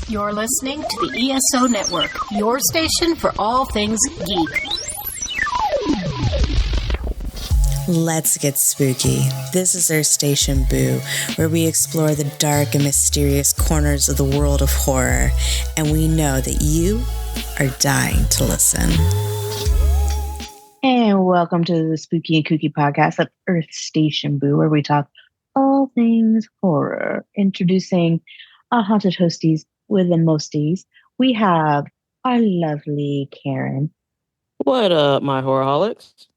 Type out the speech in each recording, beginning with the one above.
You're listening to the ESO Network, your station for all things geek. Let's get spooky. This is our station, Boo, where we explore the dark and mysterious corners of the world of horror, and we know that you are dying to listen. And welcome to the Spooky and Kooky podcast of Earth Station, Boo, where we talk all things horror. Introducing our haunted hosties with the mosties. We have our lovely Karen. What up, my horrorholics?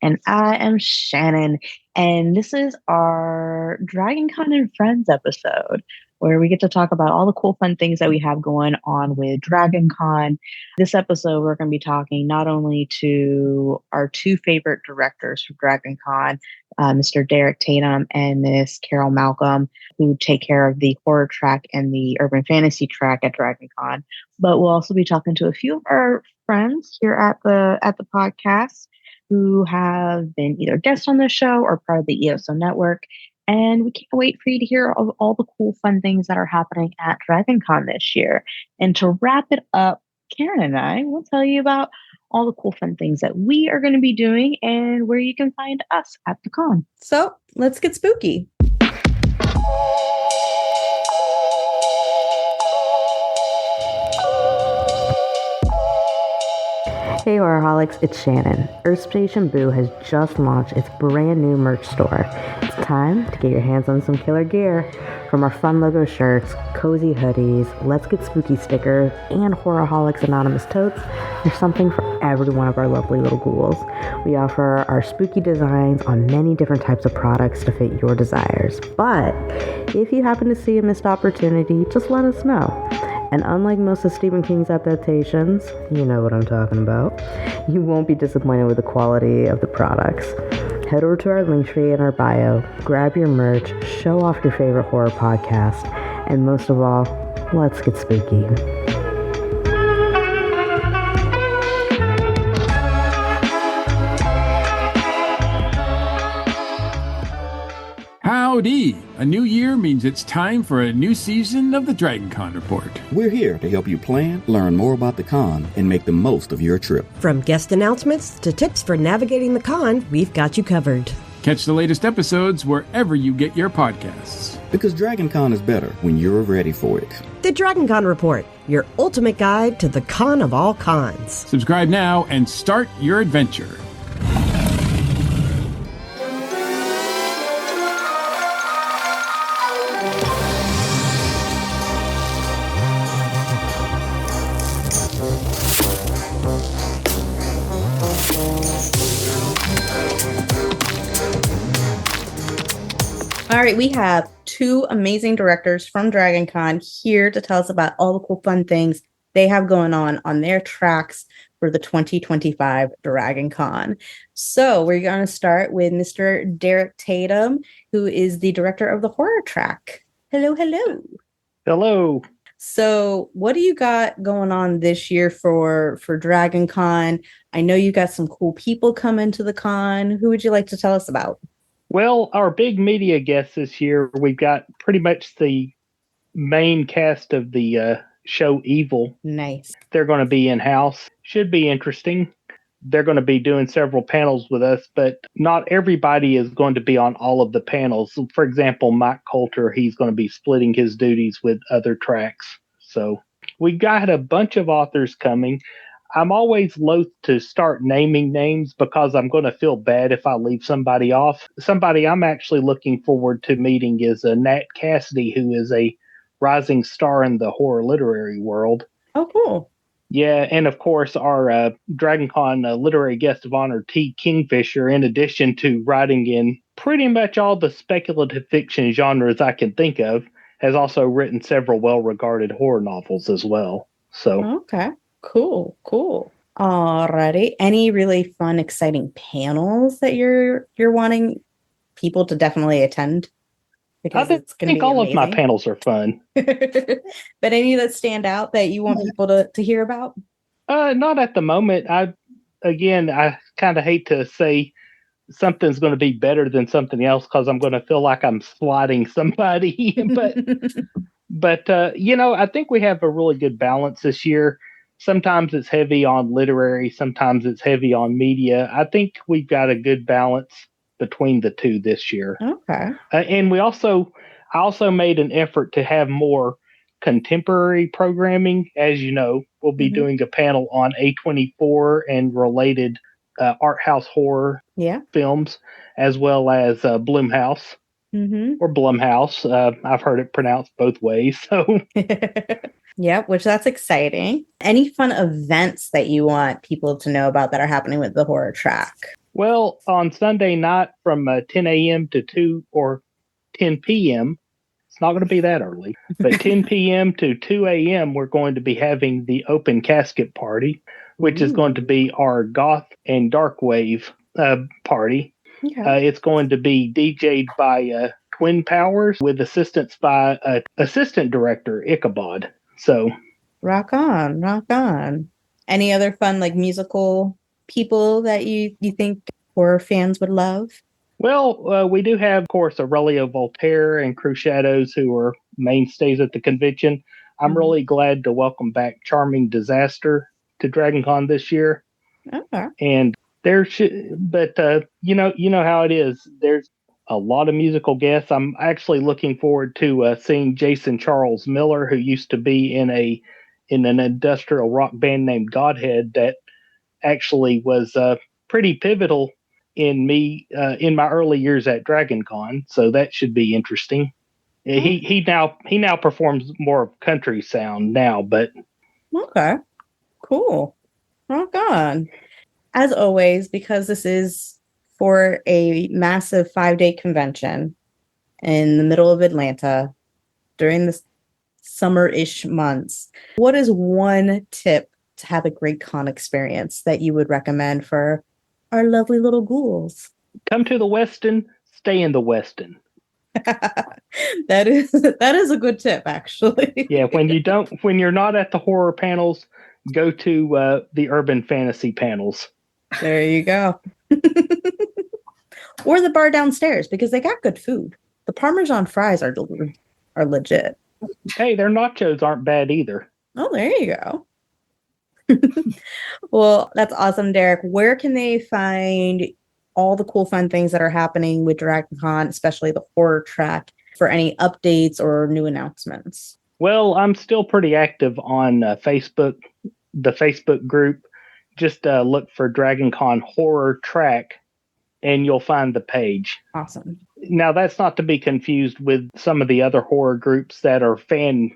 And I am Shannon. And this is our Dragon Con and Friends episode, where we get to talk about all the cool, fun things that we have going on with Dragon Con. This episode, we're going to be talking not only to our two favorite directors from Dragon Con, Mr. Derek Tatum and Miss Carol Malcolm, who take care of the horror track and the urban fantasy track at Dragon Con. But we'll also be talking to a few of our friends here at the podcast who have been either guests on the show or part of the ESO network. And we can't wait for you to hear of all the cool, fun things that are happening at Dragon Con this year. And to wrap it up, Karen and I will tell you about all the cool, fun things that we are going to be doing and where you can find us at the con. So let's get spooky. Hey horrorholics, it's Shannon. Earth Station Boo has just launched its brand new merch store. It's time to get your hands on some killer gear. From our fun logo shirts, cozy hoodies, Let's Get Spooky stickers, and Horrorholics Anonymous totes, there's something for every one of our lovely little ghouls. We offer our spooky designs on many different types of products to fit your desires. But if you happen to see a missed opportunity, just let us know. And unlike most of Stephen King's adaptations, you know what I'm talking about, you won't be disappointed with the quality of the products. Head over to our link tree in our bio, grab your merch, show off your favorite horror podcast, and most of all, let's get spooky. Howdy! A new year means it's time for a new season of the Dragon Con Report. We're here to help you plan, learn more about the con, and make the most of your trip. From guest announcements to tips for navigating the con, we've got you covered. Catch the latest episodes wherever you get your podcasts. Because Dragon Con is better when you're ready for it. The Dragon Con Report, your ultimate guide to the con of all cons. Subscribe now and start your adventure. All right, we have two amazing directors from Dragon Con here to tell us about all the cool, fun things they have going on their tracks for the 2025 Dragon Con. So we're going to start with Mr. Derek Tatum, who is the director of the horror track. Hello, hello. Hello. So what do you got going on this year for Dragon Con? I know you got some cool people coming to the con. Who would you like to tell us about? Well, our big media guests this year, we've got pretty much the main cast of the show Evil. Nice. They're going to be in-house. Should be interesting. They're going to be doing several panels with us, but not everybody is going to be on all of the panels. For example, Mike Coulter, he's going to be splitting his duties with other tracks. So we got a bunch of authors coming. I'm always loath to start naming names because I'm going to feel bad if I leave somebody off. Somebody I'm actually looking forward to meeting is Nat Cassidy, who is a rising star in the horror literary world. Oh, cool. Yeah, and of course, our Dragon Con literary guest of honor, T. Kingfisher, in addition to writing in pretty much all the speculative fiction genres I can think of, has also written several well-regarded horror novels as well. So, okay. Cool. Alrighty. Any really fun, exciting panels that you're wanting people to definitely attend? Because I think all of my panels are fun. But any that stand out that you want people to hear about? Not at the moment. I kind of hate to say something's going to be better than something else because I'm going to feel like I'm swatting somebody. But, I think we have a really good balance this year. Sometimes it's heavy on literary, sometimes it's heavy on media. I think we've got a good balance between the two this year. Okay. And I also made an effort to have more contemporary programming. As you know, we'll be doing a panel on A24 and related art house horror films, as well as Blumhouse. Or Blumhouse. I've heard it pronounced both ways. So, yep, which that's exciting. Any fun events that you want people to know about that are happening with the horror track? Well, on Sunday night from 10 a.m. to 2 or 10 p.m., it's not going to be that early, but 10 p.m. to 2 a.m., we're going to be having the open casket party, which is going to be our goth and dark wave party. Okay. It's going to be DJ'd by Twin Powers with assistance by assistant director Ichabod. So, rock on, rock on. Any other fun musical people that you think horror fans would love? Well, we do have, of course, Aurelio Voltaire and Crew Shadows, who are mainstays at the convention. I'm really glad to welcome back Charming Disaster to DragonCon this year. Okay. And you know how it is. There's a lot of musical guests. I'm actually looking forward to seeing Jason Charles Miller, who used to be in an industrial rock band named Godhead that actually was pretty pivotal in in my early years at DragonCon. So that should be interesting. He now performs more of country sound now, but okay, cool, rock on. As always, because this is for a massive 5-day convention in the middle of Atlanta during the summer-ish months, what is one tip to have a great con experience that you would recommend for our lovely little ghouls? Come to the Westin, stay in the Westin. That is a good tip, actually. Yeah, when you're not at the horror panels, go to the urban fantasy panels. There you go. Or the bar downstairs, because they got good food. The Parmesan fries are legit. Hey, their nachos aren't bad either. Oh, there you go. Well, that's awesome, Derek. Where can they find all the cool, fun things that are happening with DragonCon, especially the horror track, for any updates or new announcements? Well, I'm still pretty active on Facebook, the Facebook group. Just look for DragonCon Horror Track, and you'll find the page. Awesome. Now, that's not to be confused with some of the other horror groups that are fan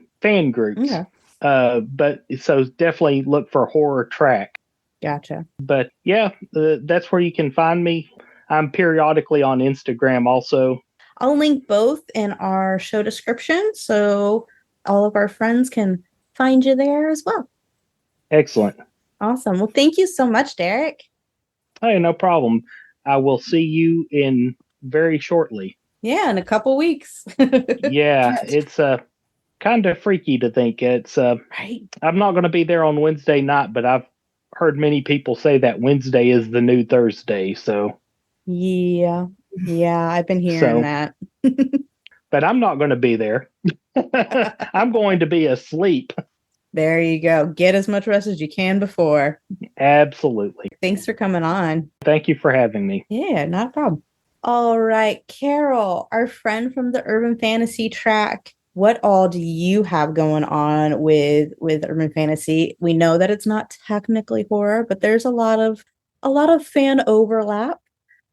groups. Okay. But so definitely look for Horror Track. Gotcha. But yeah, that's where you can find me. I'm periodically on Instagram also. I'll link both in our show description, so all of our friends can find you there as well. Excellent. Awesome. Well, thank you so much, Derek. Hey, no problem. I will see you in very shortly. Yeah, in a couple weeks. Yeah, it's kind of freaky to think it's right. I'm not going to be there on Wednesday night, but I've heard many people say that Wednesday is the new Thursday. So yeah, I've been hearing that. But I'm not going to be there. I'm going to be asleep. There you go. Get as much rest as you can before. Absolutely. Thanks for coming on. Thank you for having me. Yeah, not a problem. All right, Carol, our friend from the Urban Fantasy track. What all do you have going on with Urban Fantasy? We know that it's not technically horror, but there's a lot of fan overlap.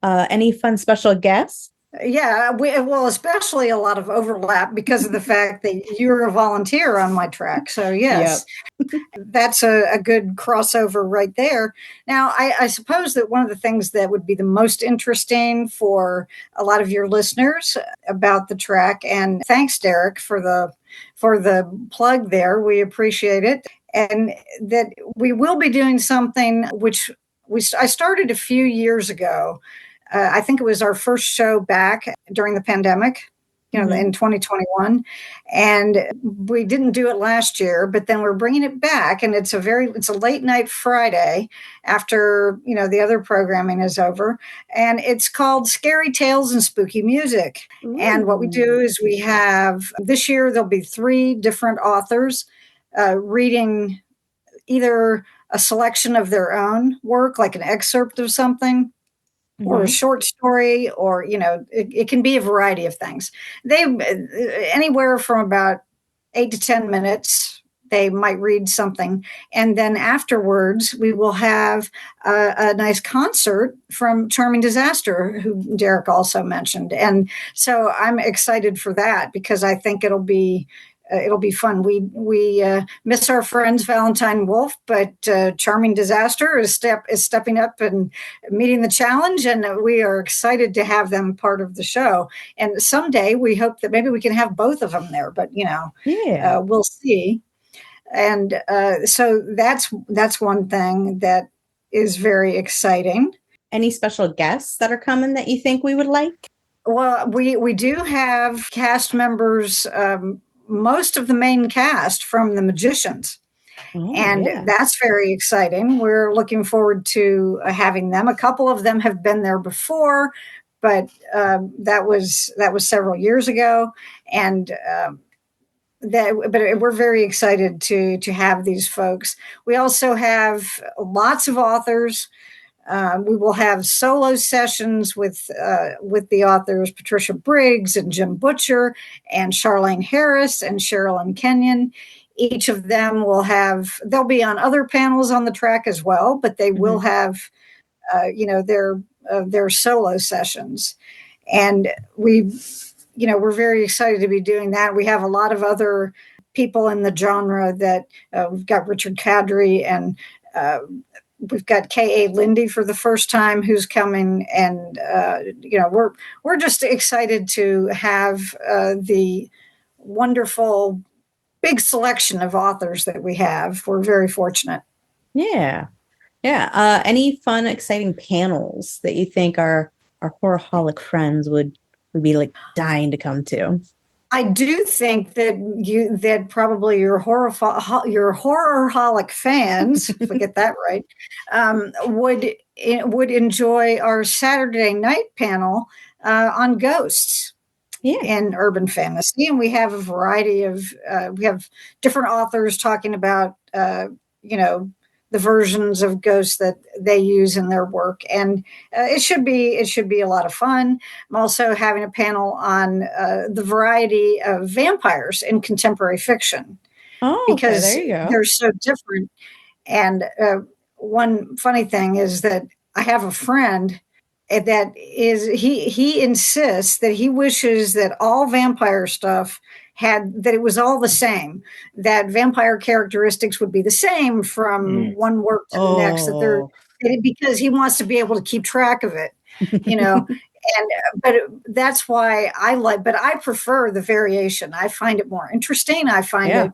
Any fun special guests? Yeah, well, especially a lot of overlap because of the fact that you're a volunteer on my track. So yes, yep. That's a good crossover right there. Now, I suppose that one of the things that would be the most interesting for a lot of your listeners about the track, and thanks, Derek, for the plug there. We appreciate it. And that we will be doing something which I started a few years ago. I think it was our first show back during the pandemic. in 2021. And we didn't do it last year, but then we're bringing it back. And it's a late night Friday after, the other programming is over. And it's called Scary Tales and Spooky Music. Ooh. And what we do is we have, this year, there'll be 3 different authors reading either a selection of their own work, like an excerpt of something, or a short story, or, it can be a variety of things. They anywhere from about 8 to 10 minutes, they might read something. And then afterwards, we will have a nice concert from Charming Disaster, who Derek also mentioned. And so I'm excited for that because I think it'll be fun. We miss our friends Valentine Wolf, but Charming Disaster is stepping up and meeting the challenge, and we are excited to have them part of the show. And someday we hope that maybe we can have both of them there, but we'll see. And so that's one thing that is very exciting. Any special guests that are coming that you think we would like? Well, we do have cast members. Most of the main cast from The Magicians. That's very exciting. We're looking forward to having them. A couple of them have been there before, but that was several years ago. And but we're very excited to have these folks. We also have lots of authors. We will have solo sessions with the authors Patricia Briggs and Jim Butcher and Charlene Harris and Sherilyn Kenyon. Each of them they'll be on other panels on the track as well, but they will have, their solo sessions. And we're very excited to be doing that. We have a lot of other people in the genre that we've got Richard Kadri and we've got K.A. Lindy for the first time who's coming, and we're just excited to have the wonderful big selection of authors that we have. We're very fortunate. Yeah. Any fun, exciting panels that you think our horrorholic friends would be like dying to come to? I do think that probably your horrorholic fans, if we get that right, would enjoy our Saturday night panel on ghosts in urban fantasy. And we have a variety of we have different authors talking about the versions of ghosts that they use in their work, and it should be a lot of fun. I'm also having a panel on the variety of vampires in contemporary fiction, because there you go. They're so different. And one funny thing is that I have a friend that he insists that he wishes that all vampire stuff that it was all the same, that vampire characteristics would be the same from one work to the next, because he wants to be able to keep track of it, but that's why I prefer the variation. I find it more interesting. I find it,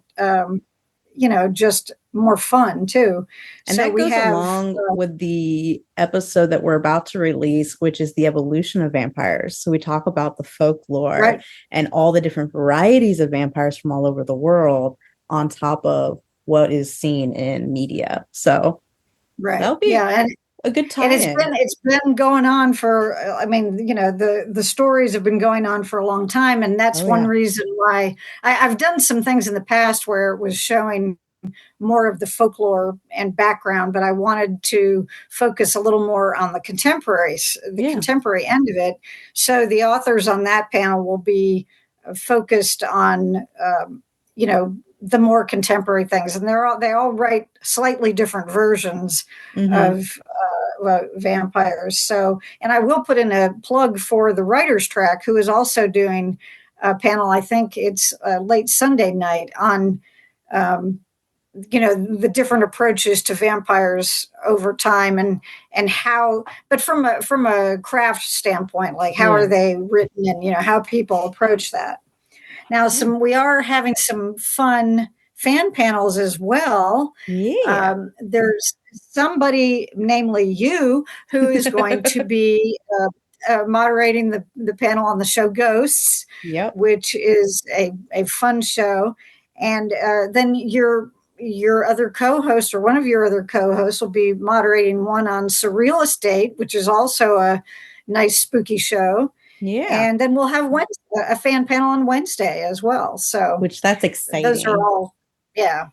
just more fun too. And so that goes along with the episode that we're about to release, which is the evolution of vampires. So we talk about the folklore and all the different varieties of vampires from all over the world on top of what is seen in media. So that'll be a good time. And it's been going on for, the stories have been going on for a long time. And that's one reason why I've done some things in the past where it was showing more of the folklore and background, but I wanted to focus a little more on the contemporary end of it. So the authors on that panel will be focused on, the more contemporary things, and they all write slightly different versions of vampires. So, and I will put in a plug for the writers track, who is also doing a panel. I think it's late Sunday night on, the different approaches to vampires over time and how, but from a craft standpoint, like how are they written and, how people approach that. Now, we are having some fun fan panels as well. There's somebody, namely you, who is going to be moderating the panel on the show Ghosts, which is a fun show. And then your other co-host, or one of your other co-hosts, will be moderating one on Surreal Estate, which is also a nice spooky show. Yeah. And then we'll have a fan panel on Wednesday as well. So, which that's exciting. Those are all, yeah,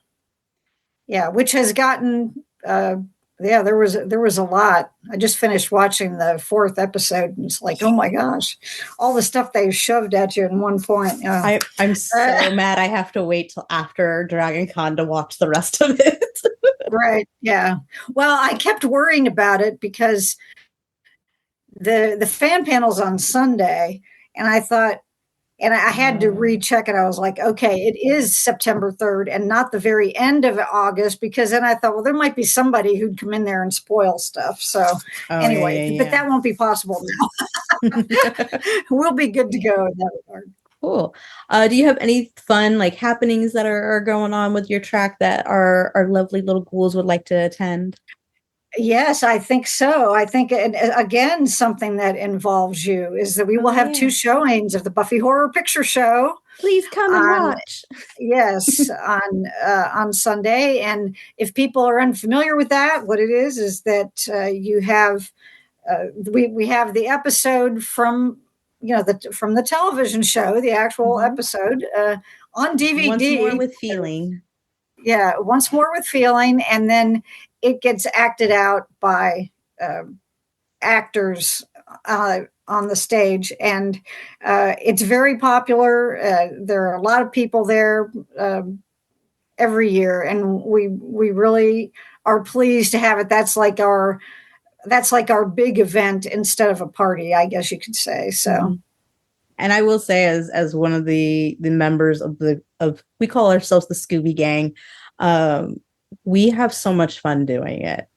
which has gotten, there was a lot. I just finished watching the 4th episode, and it's like, oh my gosh, all the stuff they shoved at you in one point. I'm so mad I have to wait till after Dragon Con to watch the rest of it. Right. Yeah. Well, I kept worrying about it because the fan panel's on Sunday, and I thought, and I had to recheck it. I was like, okay, it is September 3rd and not the very end of August, because then I thought, well, there might be somebody who'd come in there and spoil stuff. So anyway, but that won't be possible now. We'll be good to go in that regard. Cool. Do you have any fun happenings that are going on with your track that our lovely little ghouls would like to attend? Yes, I think so. I think, again, something that involves you is that we will have 2 showings of the Buffy Horror Picture Show. Please come and watch. Yes, on Sunday. And if people are unfamiliar with that, what it is that you have we have the episode from from the television show, the actual episode on DVD. Once More with Feeling. Yeah, Once More with Feeling, and then it gets acted out by actors on the stage, and it's very popular. There are a lot of people there every year, and we really are pleased to have it. That's like our big event instead of a party, I guess you could say. So, and I will say, as one of the members of we call ourselves the Scooby Gang. We have so much fun doing it.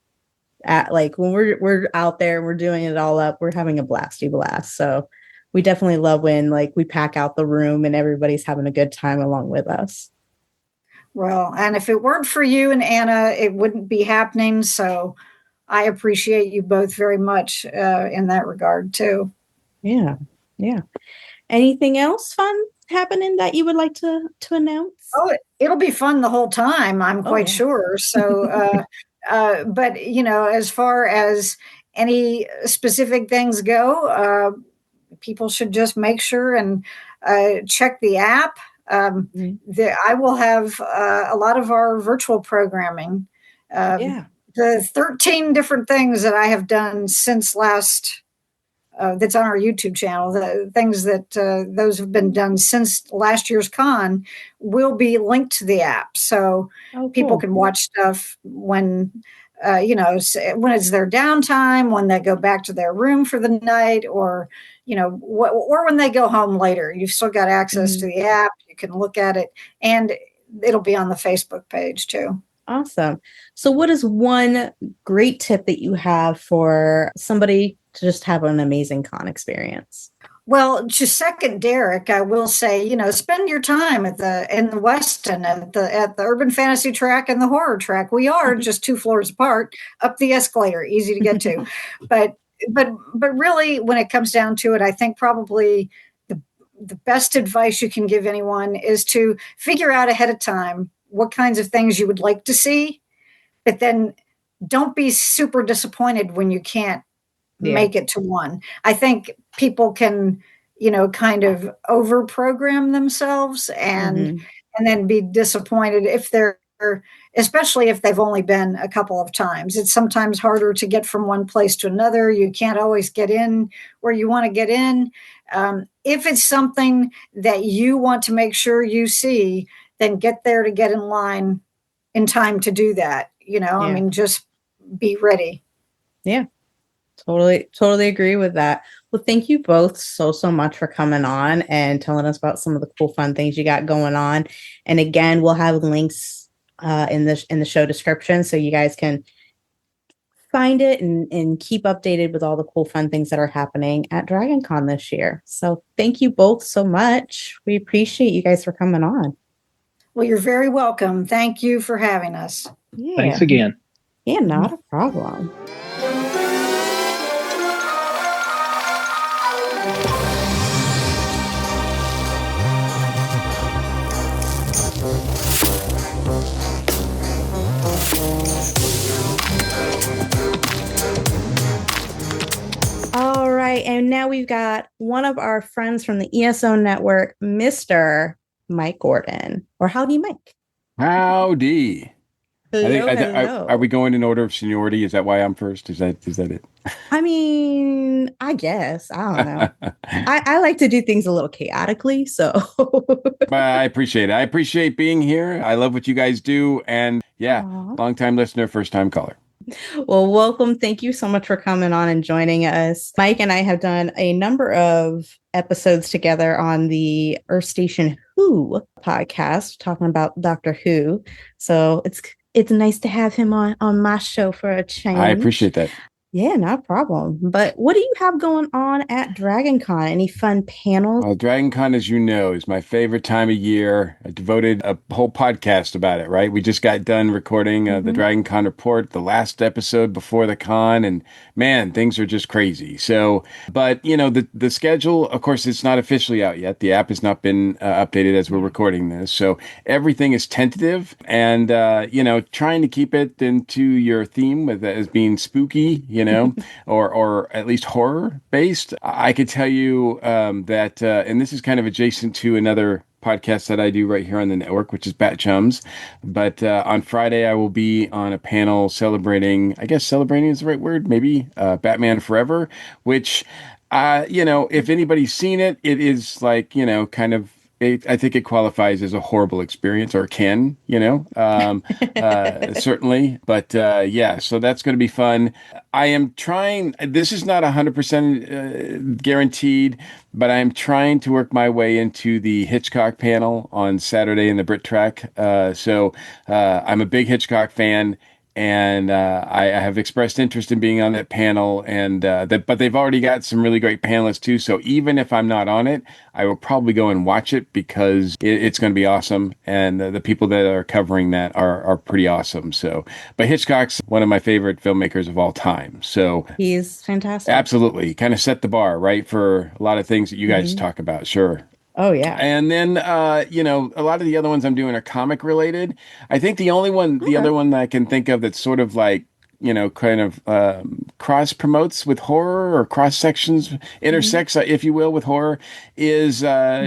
When we're out there, we're doing it all up. We're having a blasty blast. So we definitely love when we pack out the room and everybody's having a good time along with us. Well, and if it weren't for you and Anna, it wouldn't be happening. So I appreciate you both very much in that regard too. Yeah. Anything else fun happening that you would like to announce? Oh, it'll be fun the whole time, I'm quite sure. So, but as far as any specific things go, people should just make sure and check the app. I will have a lot of our virtual programming. The 13 different things that I have done since last. That's on our YouTube channel. The things that those have been done since last year's con will be linked to the app, so people can watch stuff when when it's their downtime, when they go back to their room for the night, or or when they go home later. You've still got access to the app. You can look at it, and it'll be on the Facebook page too. Awesome. So, what is one great tip that you have for somebody to just have an amazing con experience? Well, to second Derek, I will say, spend your time in the Westin, at the urban fantasy track and the horror track. We are just 2 floors apart, up the escalator, easy to get to. but really, when it comes down to it, I think probably the best advice you can give anyone is to figure out ahead of time what kinds of things you would like to see, but then don't be super disappointed when you can't make it to one. I think people can, kind of over program themselves and then be disappointed especially if they've only been a couple of times. It's sometimes harder to get from one place to another. You can't always get in where you want to get in. If it's something that you want to make sure you see, then get there to get in line in time to do that. I mean, just be ready. Yeah. Totally agree with that. Well, thank you both so much for coming on and telling us about some of the cool, fun things you got going on. And again, we'll have links in the show description so you guys can find it and keep updated with all the cool, fun things that are happening at Dragon Con this year. So thank you both so much. We appreciate you guys for coming on. Well, you're very welcome. Thank you for having us. Yeah. Thanks again. Yeah, not a problem. All right, and now we've got one of our friends from the ESO network, Mr. Mike Gordon, or howdy, Mike. Howdy. Hello, hello. Are we going in order of seniority? Is that why I'm first? Is that it? I mean, I guess. I don't know. I like to do things a little chaotically, so. I appreciate it. I appreciate being here. I love what you guys do. And yeah, long-time listener, first-time caller. Well, welcome. Thank you so much for coming on and joining us. Mike and I have done a number of episodes together on the Earth Station Who podcast, talking about Doctor Who. So it's nice to have him on my show for a change. I appreciate that. Yeah, no problem. But what do you have going on at DragonCon? Any fun panels? Well, DragonCon, as you know, is my favorite time of year. I devoted a whole podcast about it, right? We just got done recording the DragonCon report, the last episode before the con, and man, things are just crazy. So, but, you know, the schedule, of course, it's not officially out yet. The app has not been updated as we're recording this. So everything is tentative and, you know, trying to keep it into your theme with as being spooky, you know, or at least horror based. I could tell you that, and this is kind of adjacent to another podcast that I do right here on the network, which is Bat Chums. But on Friday, I will be on a panel celebrating, I guess celebrating is the right word, maybe Batman Forever, which, you know, if anybody's seen it, it is like, you know, kind of, I think it qualifies as a horrible experience, or can, you know, certainly. But yeah, so that's going to be fun. I am trying, this is not 100% guaranteed, but I'm trying to work my way into the Hitchcock panel on Saturday in the Brit Track. So I'm a big Hitchcock fan. And I have expressed interest in being on that panel, and but they've already got some really great panelists too. So even if I'm not on it, I will probably go and watch it because it's going to be awesome, and the people that are covering that are pretty awesome. So, but Hitchcock's one of my favorite filmmakers of all time. So he's fantastic. Absolutely, kind of set the bar right for a lot of things that you guys talk about. Sure. Oh, yeah. And then, you know, a lot of the other ones I'm doing are comic related. I think the only one, the other one that I can think of that's sort of like, you know, kind of cross promotes with horror or cross sections, intersects, if you will, with horror is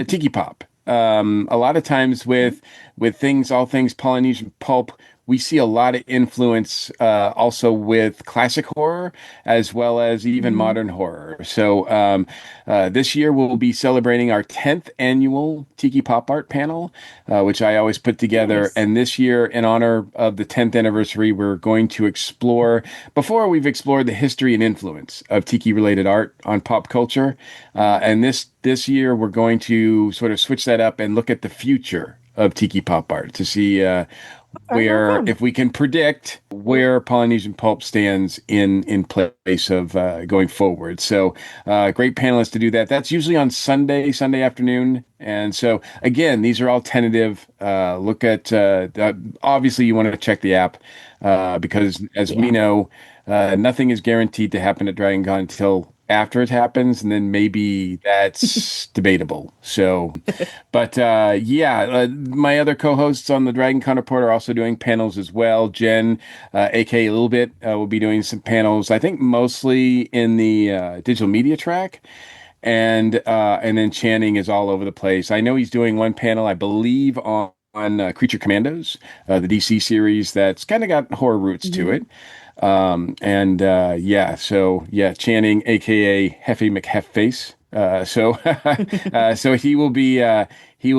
Tiki Pop. A lot of times with things, all things Polynesian pulp, we see a lot of influence also with classic horror as well as even modern horror. So this year we'll be celebrating our 10th annual Tiki Pop Art panel, which I always put together. Nice. And this year, in honor of the 10th anniversary, we're going to explore, before we've explored the history and influence of Tiki-related art on pop culture. And this year we're going to sort of switch that up and look at the future of Tiki Pop art to see where, if we can predict where Polynesian pulp stands in place of going forward. So great panelists to do that. That's usually on Sunday afternoon. And so, again, these are all tentative. Look at, obviously, you want to check the app because, as we know, nothing is guaranteed to happen at DragonCon until after it happens, and then maybe that's debatable. So, but yeah, my other co-hosts on the DragonCon Report are also doing panels as well. Jen, aka a little bit, will be doing some panels. I think mostly in the digital media track, and then Channing is all over the place. I know he's doing one panel, I believe, on Creature Commandos, the DC series that's kind of got horror roots to it. Channing, aka Heffy McHeffface. So he will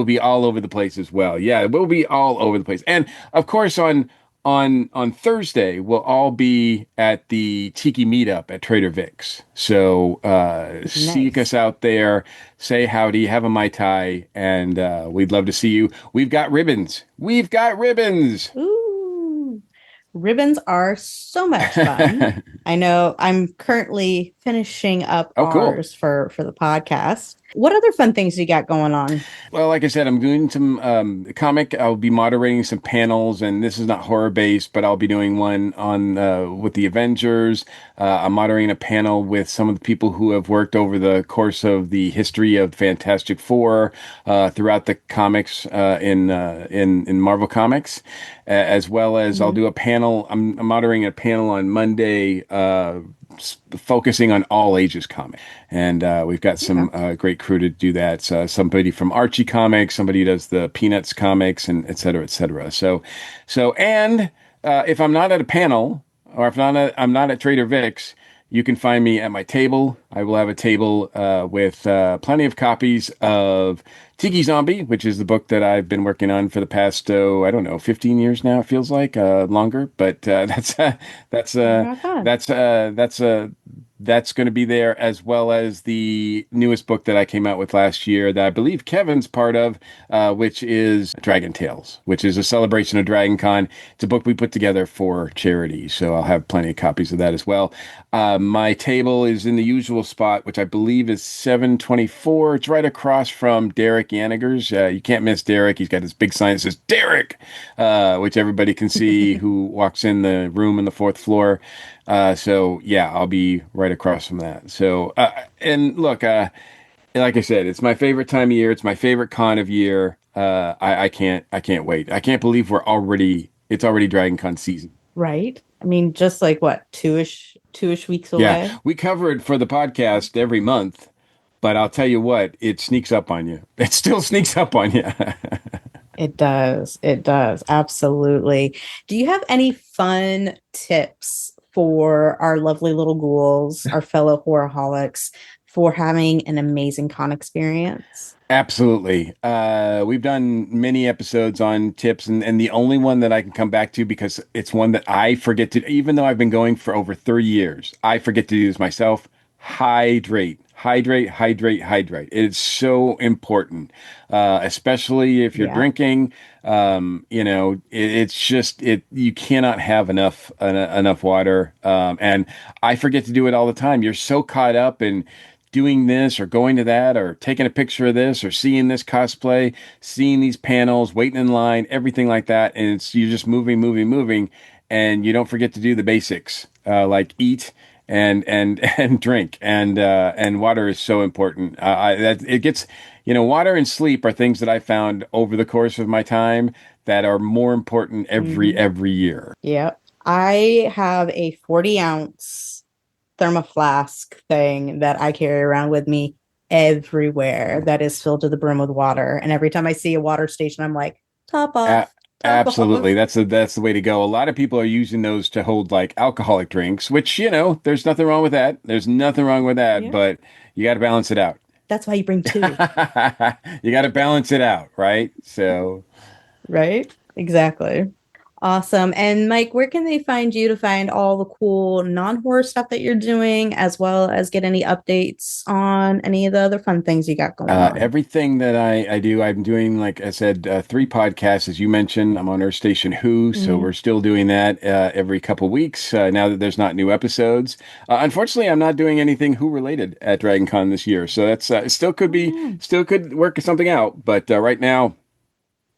be all over the place as well. Yeah, we'll be all over the place. And of course on Thursday we'll all be at the Tiki meetup at Trader Vic's. So seek us out there, say howdy, have a Mai Tai, and we'd love to see you. We've got ribbons. Ooh. Ribbons are so much fun. I know I'm currently finishing up ours for the podcast. What other fun things you got going on? Well, like I said, I'm doing some comic. I'll be moderating some panels, and this is not horror based, but I'll be doing one on with the Avengers. I'm moderating a panel with some of the people who have worked over the course of the history of Fantastic Four throughout the comics in Marvel Comics, as well as I'll do a panel. I'm moderating a panel on Monday. Focusing on all ages comic, and we've got some great crew to do that. Somebody from Archie Comics, somebody who does the Peanuts comics, and et cetera, et cetera. And if I'm not at a panel, or if I'm not at Trader Vic's, you can find me at my table. I will have a table with plenty of copies of Tiki Zombie, which is the book that I've been working on for the past, 15 years now. It feels like longer, but that's going to be there, as well as the newest book that I came out with last year that I believe Kevin's part of, which is Dragon Tales, which is a celebration of Dragon Con. It's a book we put together for charity, so I'll have plenty of copies of that as well. My table is in the usual spot, which I believe is 724. It's right across from Derek Yaniger's. You can't miss Derek. He's got this big sign that says Derek, which everybody can see who walks in the room on the fourth floor. So yeah, I'll be right across from that. So, and look, like I said, it's my favorite time of year. It's my favorite con of year. I can't wait. I can't believe it's already Dragon Con season. Right. I mean, just like what, two-ish weeks away? Yeah, we cover it for the podcast every month, but I'll tell you what, it sneaks up on you. It still sneaks up on you. It does. It does. Absolutely. Do you have any fun tips for our lovely little ghouls, our fellow horrorholics, for having an amazing con experience? Absolutely. We've done many episodes on tips, and the only one that I can come back to, because it's one that I forget to, even though I've been going for over 30 years, I forget to do this myself. Hydrate. It's so important, especially if you're drinking. It's just you cannot have enough water. And I forget to do it all the time. You're so caught up in doing this or going to that or taking a picture of this or seeing this cosplay, seeing these panels, waiting in line, everything like that. And you're just moving. And you don't forget to do the basics, like eat and drink, and water is so important. Water and sleep are things that I found over the course of my time that are more important every year. Yep. I have a 40-ounce thermoflask thing that I carry around with me everywhere that is filled to the brim with water. And every time I see a water station, I'm like, top off. Absolutely. That's the way to go. A lot of people are using those to hold like alcoholic drinks, which, there's nothing wrong with that. Yeah. But you got to balance it out. That's why you bring two. You got to balance it out, right? So. Right. Exactly. Awesome. And Mike, where can they find you to find all the cool non-horror stuff that you're doing, as well as get any updates on any of the other fun things you got going on? Everything that I do, I'm doing, like I said, 3 podcasts, as you mentioned. I'm on Earth Station Who, so we're still doing that every couple weeks now that there's not new episodes. Unfortunately, I'm not doing anything Who related at Dragon Con this year, so that's still could work something out, but right now.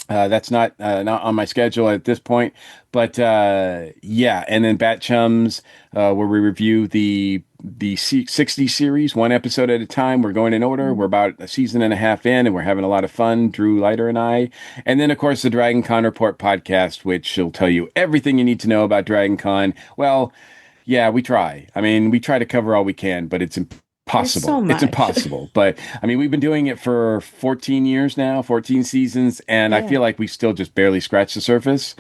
That's not on my schedule at this point, but and then Bat Chums, where we review the 60 series, one episode at a time. We're going in order. We're about a season and a half in, and we're having a lot of fun, Drew Leiter and I. And then, of course, the Dragon Con Report podcast, which will tell you everything you need to know about Dragon Con. Well, yeah, we try. I mean, we try to cover all we can, but it's impossible. It's impossible. But I mean, we've been doing it for 14 years now, 14 seasons, and I feel like we still just barely scratched the surface.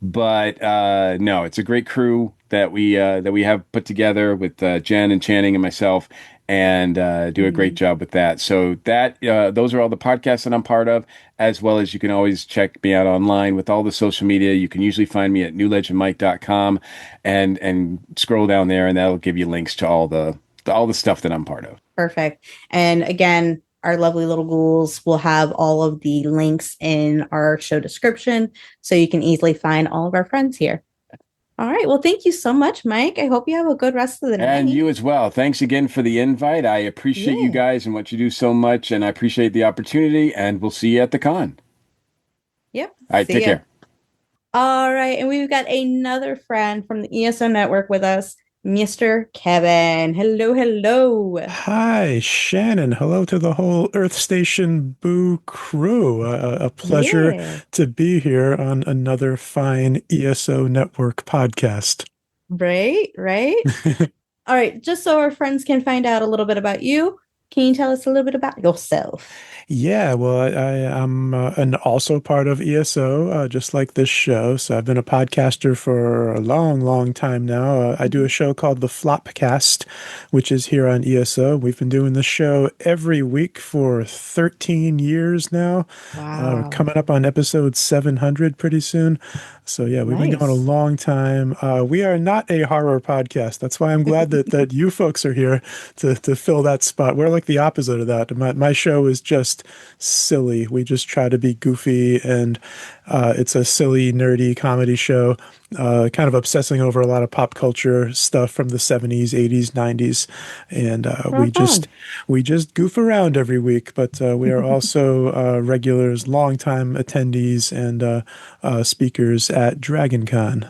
But no, it's a great crew that we have put together with Jen and Channing and myself, and do a great job with that. So that those are all the podcasts that I'm part of, as well as you can always check me out online with all the social media. You can usually find me at newlegendmike.com and scroll down there, and that'll give you links to all the stuff that I'm part of. Perfect. And again, our lovely little ghouls will have all of the links in our show description, so you can easily find all of our friends here. All right. Well, thank you so much, Mike. I hope you have a good rest of the night. And you as well. Thanks again for the invite. I appreciate you guys and what you do so much, and I appreciate the opportunity, and we'll see you at the con. Yep. All right, take care. All right. And we've got another friend from the ESO network with us, Mr. Kevin. Hello, hello. Hi, Shannon. Hello to the whole Earth Station Boo crew. A pleasure to be here on another fine ESO network podcast. Right. All right. Just so our friends can find out a little bit about you, can you tell us a little bit about yourself? Yeah, well, I'm also part of ESO, just like this show. So I've been a podcaster for a long, long time now. I do a show called The Flopcast, which is here on ESO. We've been doing this show every week for 13 years now. Wow. Coming up on episode 700 pretty soon. So yeah, we've been going a long time. We are not a horror podcast. That's why I'm glad that you folks are here to fill that spot. We're like the opposite of that. My show is just silly. We just try to be goofy, and it's a silly, nerdy comedy show, kind of obsessing over a lot of pop culture stuff from the 70s, 80s, 90s. And we just goof around every week, but we are also regulars, longtime attendees and speakers at DragonCon.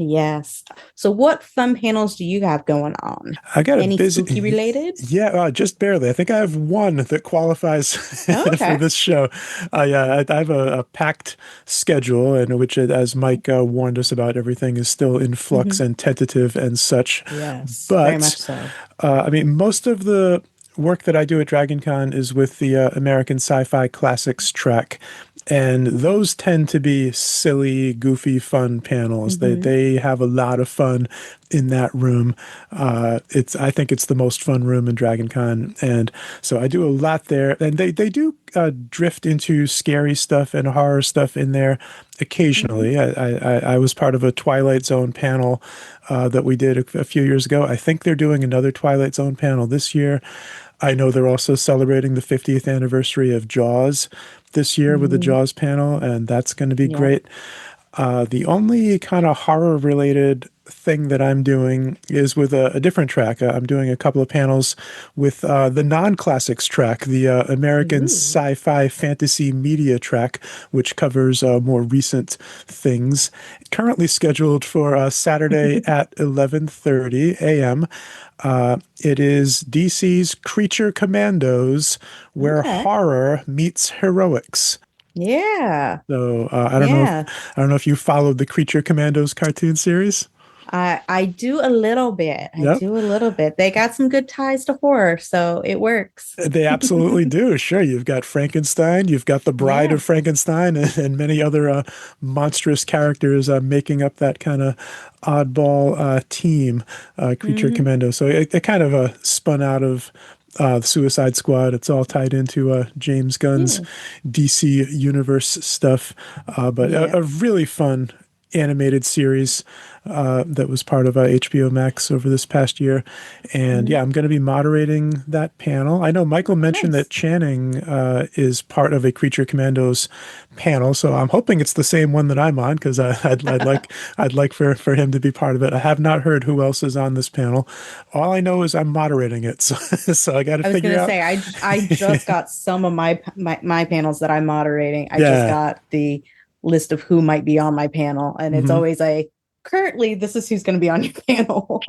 Yes. So what fun panels do you have going on? I got any spooky related? Yeah, just barely. I think I have one that qualifies for this show. I have a packed schedule, in which, as Mike warned us about, everything is still in flux and tentative and such. Yes, but very much so. I mean, most of the work that I do at DragonCon is with the American Sci-Fi Classics track. And those tend to be silly, goofy, fun panels. They have a lot of fun in that room. I think it's the most fun room in DragonCon. And so I do a lot there. And they do drift into scary stuff and horror stuff in there occasionally. I was part of a Twilight Zone panel that we did a few years ago. I think they're doing another Twilight Zone panel this year. I know they're also celebrating the 50th anniversary of Jaws this year with the Jaws panel, and that's going to be great. The only kind of horror-related thing that I'm doing is with a different track. I'm doing a couple of panels with the non-classics track, the American Sci-Fi Fantasy Media track, which covers more recent things. Currently scheduled for Saturday at 11:30 a.m. It is DC's Creature Commandos, where horror meets heroics. Yeah. So I don't know if you followed the Creature Commandos cartoon series. I do a little bit. I do a little bit. They got some good ties to horror, so it works. They absolutely do. Sure. You've got Frankenstein, you've got the Bride of Frankenstein, and many other monstrous characters making up that kind of oddball team, Creature Commando. So it kind of spun out of the Suicide Squad. It's all tied into James Gunn's DC Universe stuff, but a really fun animated series that was part of HBO Max over this past year. And I'm going to be moderating that panel. I know Michael mentioned that Channing is part of a Creature Commandos panel, so I'm hoping it's the same one that I'm on, because I'd like for him to be part of it. I have not heard who else is on this panel. All I know is I'm moderating it, so I got to figure out. I was going to say I just got some of my panels that I'm moderating. I just got the list of who might be on my panel, and it's always currently this is who's going to be on your panel.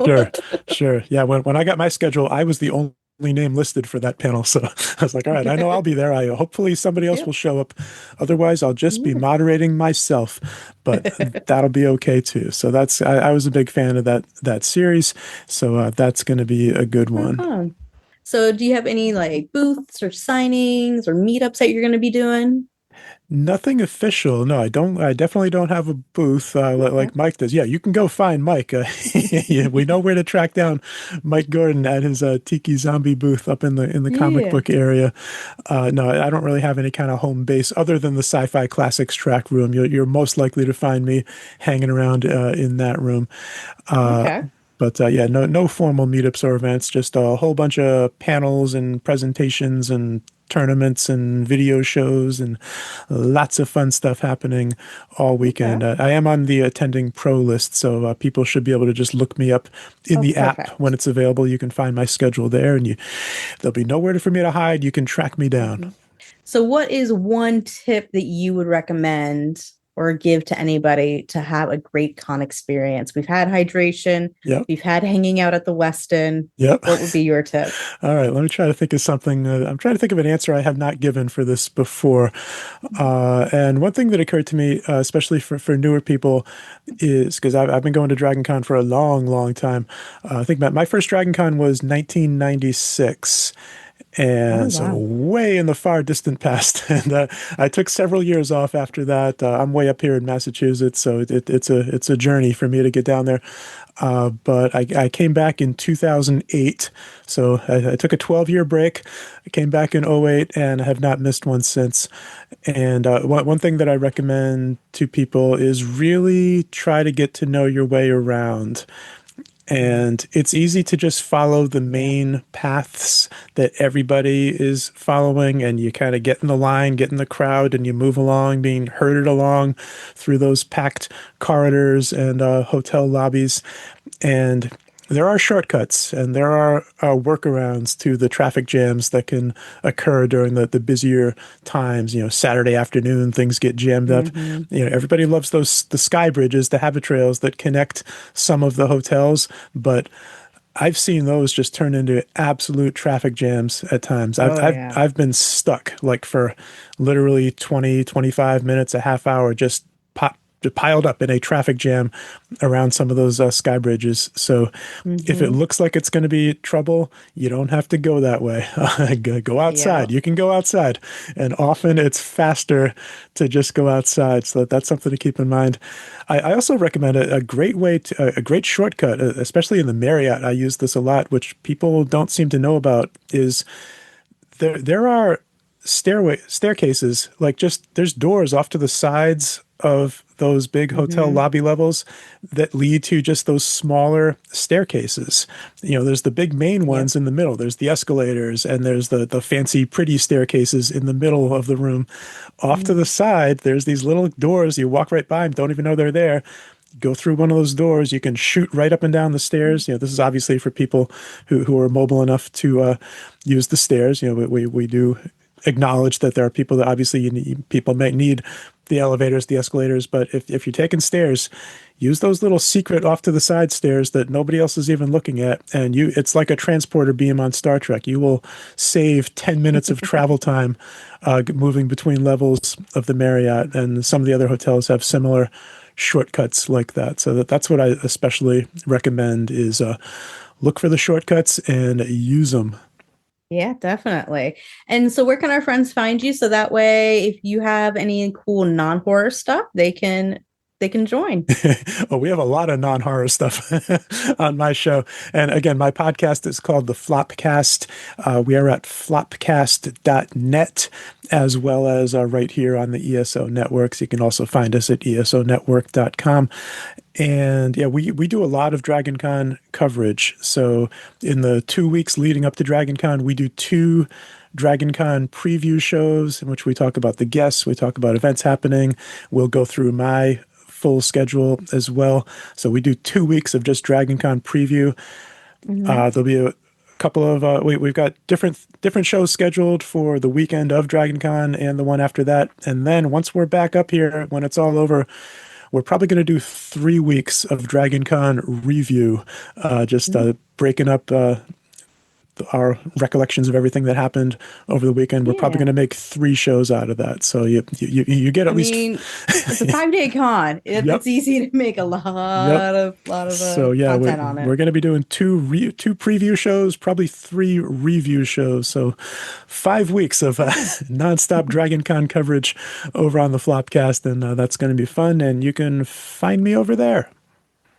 Sure. Yeah, when I got my schedule, I was the only name listed for that panel, so I was like, all right, I know I'll be there. Hopefully somebody else will show up. Otherwise, I'll just be moderating myself, but that'll be okay too. So I was a big fan of that series, so that's going to be a good one. So do you have any booths or signings or meetups that you're going to be doing? Nothing official. No, I don't. I definitely don't have a booth like Mike does. Yeah, you can go find Mike. We know where to track down Mike Gordon at his Tiki Zombie booth up in the comic book area. No, I don't really have any kind of home base other than the Sci-Fi Classics track room. You're most likely to find me hanging around in that room. But no formal meetups or events. Just a whole bunch of panels and presentations and tournaments and video shows and lots of fun stuff happening all weekend. I am on the attending pro list, so people should be able to just look me up in the app when it's available. You can find my schedule there, and there'll be nowhere for me to hide. You can track me down. So what is one tip that you would recommend or give to anybody to have a great con experience? We've had hydration. Yep. We've had hanging out at the Westin. Yep. What would be your tip? All right. Let me try to think of something. I'm trying to think of an answer I have not given for this before. And one thing that occurred to me, especially for newer people, is because I've been going to Dragon Con for a long, long time. I think my first Dragon Con was 1996. And so way in the far distant past. And I took several years off after that. I'm way up here in Massachusetts, so it's a journey for me to get down there. But I came back in 2008. So I took a 12-year break. I came back in 2008 and have not missed one since. And one thing that I recommend to people is really try to get to know your way around. And it's easy to just follow the main paths that everybody is following, and you kind of get in the line, get in the crowd, and you move along, being herded along through those packed corridors and hotel lobbies. And there are shortcuts, and there are workarounds to the traffic jams that can occur during the busier times. Saturday afternoon, things get jammed up. Everybody loves the sky bridges, the habit trails that connect some of the hotels, but I've seen those just turn into absolute traffic jams at times. I've been stuck like for literally 20, 25 minutes, a half hour, just piled up in a traffic jam around some of those sky bridges. So if it looks like it's going to be trouble, you don't have to go that way. Go outside. You can go outside. And often it's faster to just go outside. So that's something to keep in mind. I also recommend a great way a great shortcut, especially in the Marriott. I use this a lot, which people don't seem to know about, is there are staircases, like there's doors off to the sides of those big hotel lobby levels that lead to just those smaller staircases. There's the big main ones in the middle. There's the escalators, and there's the fancy, pretty staircases in the middle of the room. Off to the side, there's these little doors. You walk right by them, don't even know they're there. Go through one of those doors. You can shoot right up and down the stairs. This is obviously for people who are mobile enough to use the stairs. We do acknowledge that there are people that obviously people may need the elevators, the escalators, but if you're taking stairs, use those little secret off to the side stairs that nobody else is even looking at, and it's like a transporter beam on Star Trek. You will save 10 minutes of travel time moving between levels of the Marriott, and some of the other hotels have similar shortcuts like that. So that's what I especially recommend is look for the shortcuts and use them. Yeah, definitely. And so where can our friends find you? So that way, if you have any cool non-horror stuff, they can join. Oh, we have a lot of non-horror stuff on my show. And again, my podcast is called The Flopcast. We are at flopcast.net, as well as right here on the ESO networks. You can also find us at esonetwork.com. And yeah, we do a lot of Dragon Con coverage. So in the 2 weeks leading up to Dragon Con, we do 2 Dragon Con preview shows in which we talk about the guests, we talk about events happening. We'll go through my full schedule as well. So we do 2 weeks of just Dragon Con preview. There'll be a couple of we've got different shows scheduled for the weekend of Dragon Con and the one after that. And then once we're back up here, when it's all over, we're probably going to do 3 weeks of Dragon Con review, breaking up our recollections of everything that happened over the weekend. We're probably going to make 3 shows out of that. So you get at least. It's a 5-day con. It's easy to make a lot of content on it. We're going to be doing 2 preview shows, probably 3 review shows. So 5 weeks of nonstop Dragon Con coverage over on the Flopcast, and that's going to be fun. And you can find me over there.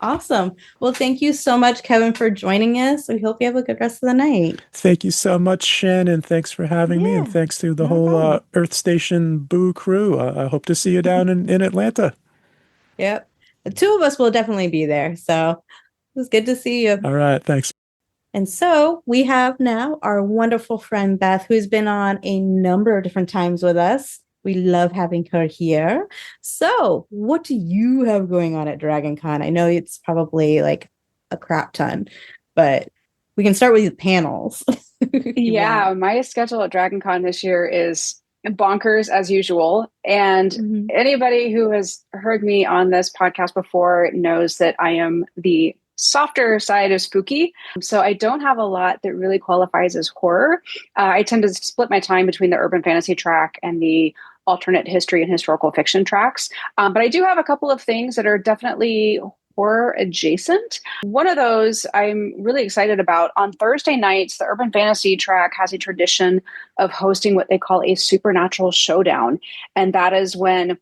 Awesome. Well, thank you so much, Kevin, for joining us. We hope you have a good rest of the night. Thank you so much, Shannon. Thanks for having me, and thanks to the whole Earth Station Boo crew. I hope to see you down in Atlanta. Yep. The 2 of us will definitely be there. So it was good to see you. All right. Thanks. And so we have now our wonderful friend Beth, who's been on a number of different times with us. We love having her here. So what do you have going on at Dragon Con? I know it's probably like a crap ton, but we can start with the panels. Yeah, my schedule at Dragon Con this year is bonkers as usual. And anybody who has heard me on this podcast before knows that I am the softer side of spooky. So I don't have a lot that really qualifies as horror. I tend to split my time between the urban fantasy track and the alternate history and historical fiction tracks. But I do have a couple of things that are definitely horror adjacent. One of those I'm really excited about. On Thursday nights, the urban fantasy track has a tradition of hosting what they call a supernatural showdown. And that is when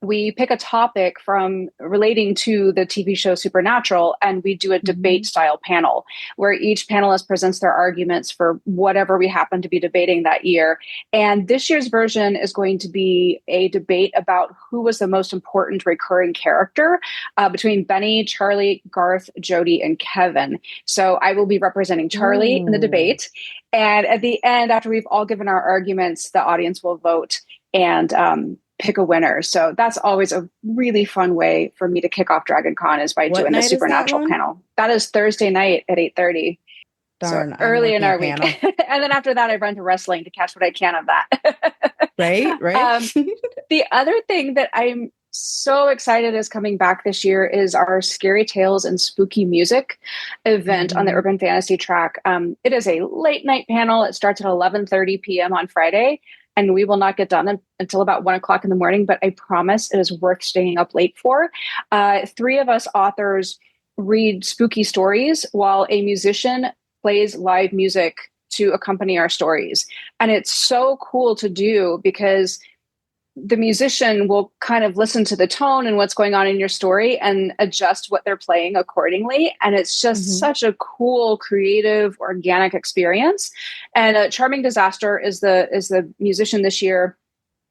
we pick a topic from relating to the TV show Supernatural, and we do a debate style panel where each panelist presents their arguments for whatever we happen to be debating that year. And this year's version is going to be a debate about who was the most important recurring character between Benny, Charlie, Garth, Jody, and Kevin. So I will be representing Charlie in the debate. And at the end, after we've all given our arguments, the audience will vote and pick a winner. So that's always a really fun way for me to kick off Dragon Con is by doing a supernatural panel. That is Thursday night at 8:30. Darn, so early in our week. And then after that, I run to wrestling to catch what I can of that. Right. The other thing that I'm so excited is coming back this year is our Scary Tales and Spooky Music event on the Urban Fantasy track. It is a late night panel. It starts at 11:30 p.m. on Friday. And we will not get done until about 1 o'clock in the morning, but I promise it is worth staying up late for. 3 of us authors read spooky stories while a musician plays live music to accompany our stories. And it's so cool to do because the musician will kind of listen to the tone and what's going on in your story and adjust what they're playing accordingly. And it's just such a cool, creative, organic experience. And Charming Disaster is the musician this year.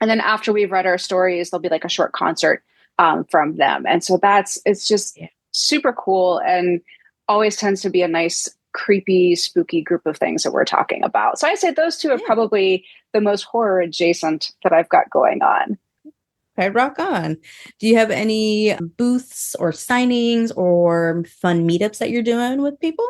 And then after we've read our stories, there'll be like a short concert from them. And so it's just super cool and always tends to be a nice, creepy, spooky group of things that we're talking about. So I'd say those two are probably the most horror adjacent that I've got going on. Okay, rock on. Do you have any booths or signings or fun meetups that you're doing with people?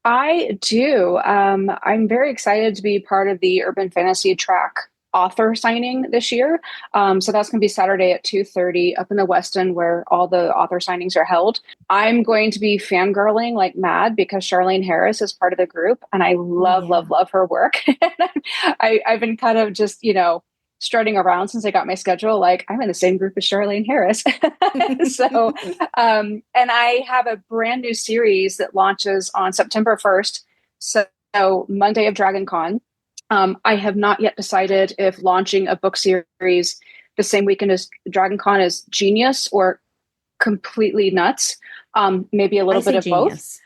I do. I'm very excited to be part of the Urban Fantasy track author signing this year. So that's going to be Saturday at 2:30 up in the West End where all the author signings are held. I'm going to be fangirling like mad because Charlene Harris is part of the group and I love her work. I've been kind of just, strutting around since I got my schedule. Like I'm in the same group as Charlene Harris. So, and I have a brand new series that launches on September 1st. So Monday of Dragon Con. I have not yet decided if launching a book series the same weekend as Dragon Con is genius or completely nuts. Maybe a little bit of both.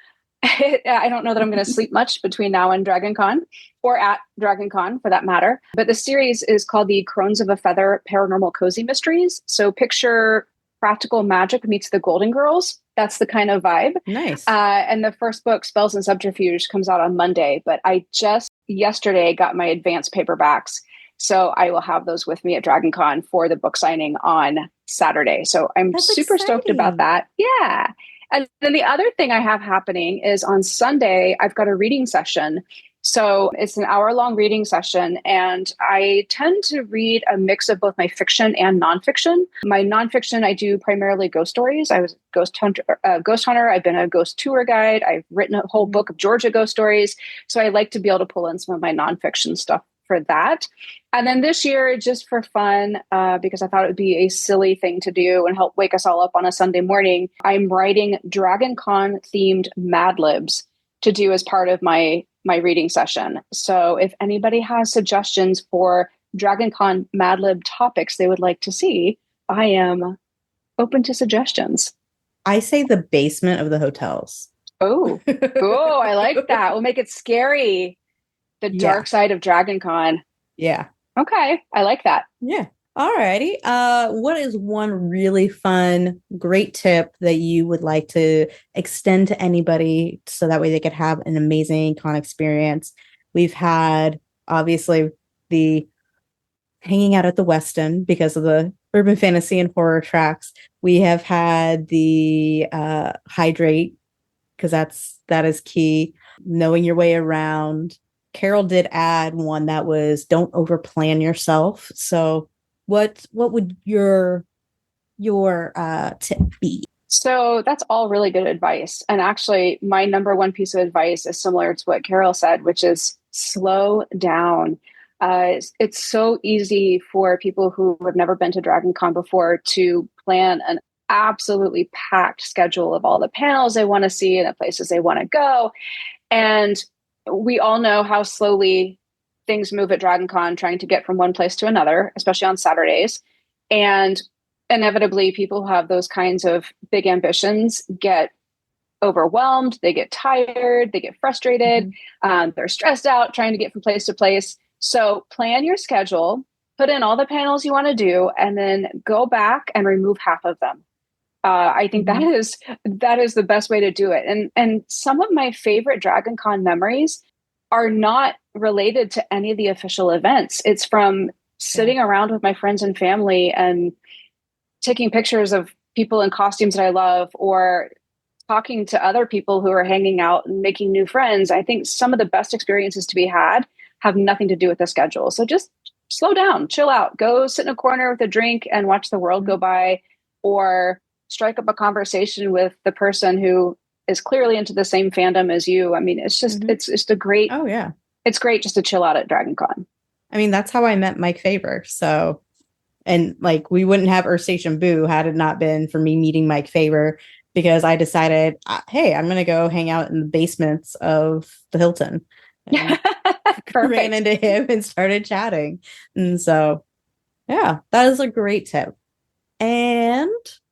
I don't know that I'm going to sleep much between now and Dragon Con or at Dragon Con for that matter. But the series is called the Crones of a Feather Paranormal Cozy Mysteries. So picture Practical Magic meets the Golden Girls. That's the kind of vibe. Nice. And the first book, Spells and Subterfuge, comes out on Monday. But I just yesterday got my advanced paperbacks. So I will have those with me at Dragon Con for the book signing on Saturday. So I'm super stoked about that. Yeah. And then the other thing I have happening is on Sunday, I've got a reading session. So it's an hour-long reading session, and I tend to read a mix of both my fiction and nonfiction. My nonfiction, I do primarily ghost stories. I was a ghost hunter. I've been a ghost tour guide. I've written a whole book of Georgia ghost stories. So I like to be able to pull in some of my nonfiction stuff for that. And then this year, just for fun, because I thought it would be a silly thing to do and help wake us all up on a Sunday morning, I'm writing Dragon Con themed Mad Libs to do as part of my reading session. So if anybody has suggestions for Dragon Con Mad Lib topics they would like to see, I am open to suggestions. I say the basement of the hotels. Oh, I like that. We'll make it scary. The dark side of Dragon Con. Yeah. Okay. I like that. Yeah. Alrighty. What is one really fun, great tip that you would like to extend to anybody so that way they could have an amazing con experience? We've had obviously the hanging out at the Westin because of the urban fantasy and horror tracks. We have had the hydrate because that is key. Knowing your way around. Carol did add one that was don't overplan yourself. So what would your tip be? So that's all really good advice. And actually, my number one piece of advice is similar to what Carol said, which is slow down. It's so easy for people who have never been to Dragon Con before to plan an absolutely packed schedule of all the panels they want to see and the places they want to go. And we all know how slowly things move at Dragon Con, trying to get from one place to another, especially on Saturdays. And inevitably, people who have those kinds of big ambitions get overwhelmed, they get tired, they get frustrated, they're stressed out trying to get from place to place. So plan your schedule, put in all the panels you want to do, and then go back and remove half of them. I think that is the best way to do it. And some of my favorite Dragon Con memories are not related to any of the official events. It's from sitting around with my friends and family and taking pictures of people in costumes that I love, or talking to other people who are hanging out and making new friends. I think some of the best experiences to be had have nothing to do with the schedule. So just slow down, chill out, go sit in a corner with a drink and watch the world go by, or strike up a conversation with the person who is clearly into the same fandom as you. I mean, it's just, it's just a great, it's great just to chill out at Dragon Con. I mean, that's how I met Mike Faber. So, and like, we wouldn't have Earth Station Boo had it not been for me meeting Mike Faber, because I decided, hey, I'm going to go hang out in the basements of the Hilton. And ran into him and started chatting. And so, yeah, that is a great tip. And